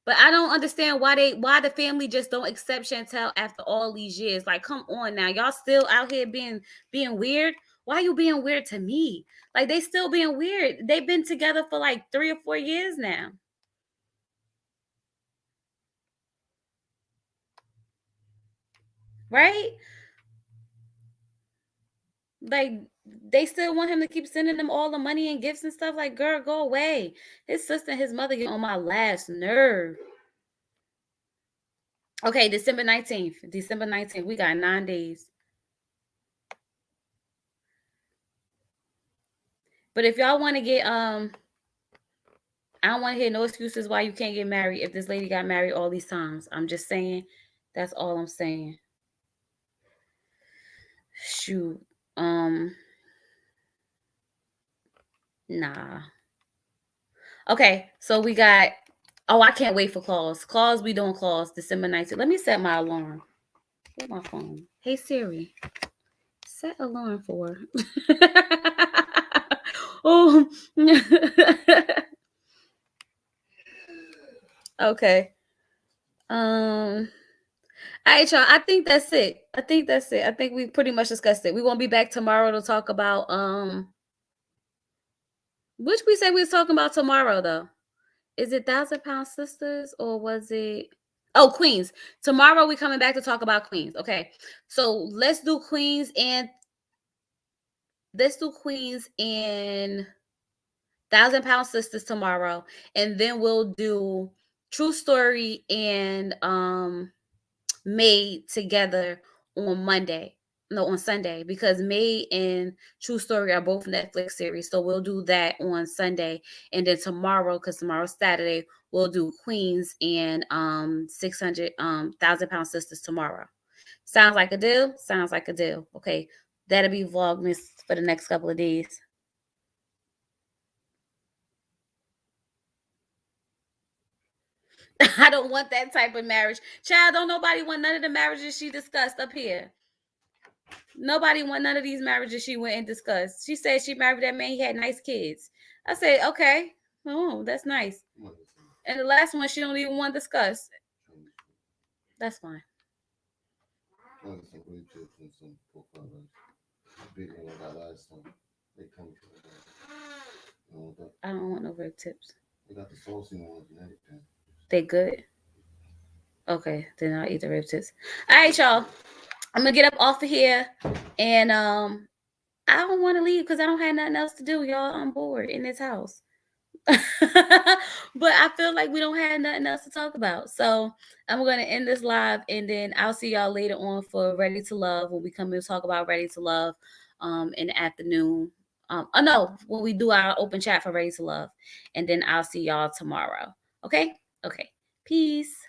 But I don't understand why the family just don't accept Chantel after all these years. Like, come on now. Y'all still out here being weird. Why are you being weird to me? Like, they still being weird. They've been together for like 3 or 4 years now. Right? Like, they still want him to keep sending them all the money and gifts and stuff. Like, girl, go away. His sister and his mother get on my last nerve. Okay, December 19th. December 19th. We got 9 days. But if y'all want to get I don't want to hear no excuses why you can't get married if this lady got married all these times. I'm just saying. That's all I'm saying. Shoot. Nah. Okay, so we got I can't wait for Claus. Claus, we doing Claus December 19th. Let me set my alarm. Where's my phone? Hey Siri. Set alarm for. Oh. Okay. All right, y'all. I think that's it. I think we pretty much discussed it. We won't be back tomorrow to talk about which we said we was talking about tomorrow though. Is it 1,000-Pound Sisters or was it Queens? Tomorrow we coming back to talk about Queens. Okay. So let's do Queens and 1,000-Pound Sisters tomorrow, and then we'll do True Story and Made together on Sunday, because Made and True Story are both Netflix series. So we'll do that on Sunday, and then tomorrow, because tomorrow's Saturday, we'll do Queens and 1,000-Pound Sisters tomorrow. Sounds like a deal? Sounds like a deal. Okay, that'll be Vlogmas for the next couple of days. I don't want that type of marriage. Child, don't nobody want none of the marriages she discussed up here. Nobody want none of these marriages she went and discussed. She said she married that man, he had nice kids. I said, okay. Oh, that's nice. And the last one, she don't even want to discuss. That's fine. I don't want no rib tips. They got the saucy ones and everything. They good? Okay, then I'll eat the rib tips. All right, y'all. I'm gonna get up off of here, and I don't want to leave because I don't have nothing else to do, y'all. I'm bored in this house. But I feel like we don't have nothing else to talk about. So I'm going to end this live, and then I'll see y'all later on for Ready to Love, when we come and talk about Ready to Love in the afternoon. When we do our open chat for Ready to Love. And then I'll see y'all tomorrow. Okay? Okay. Peace.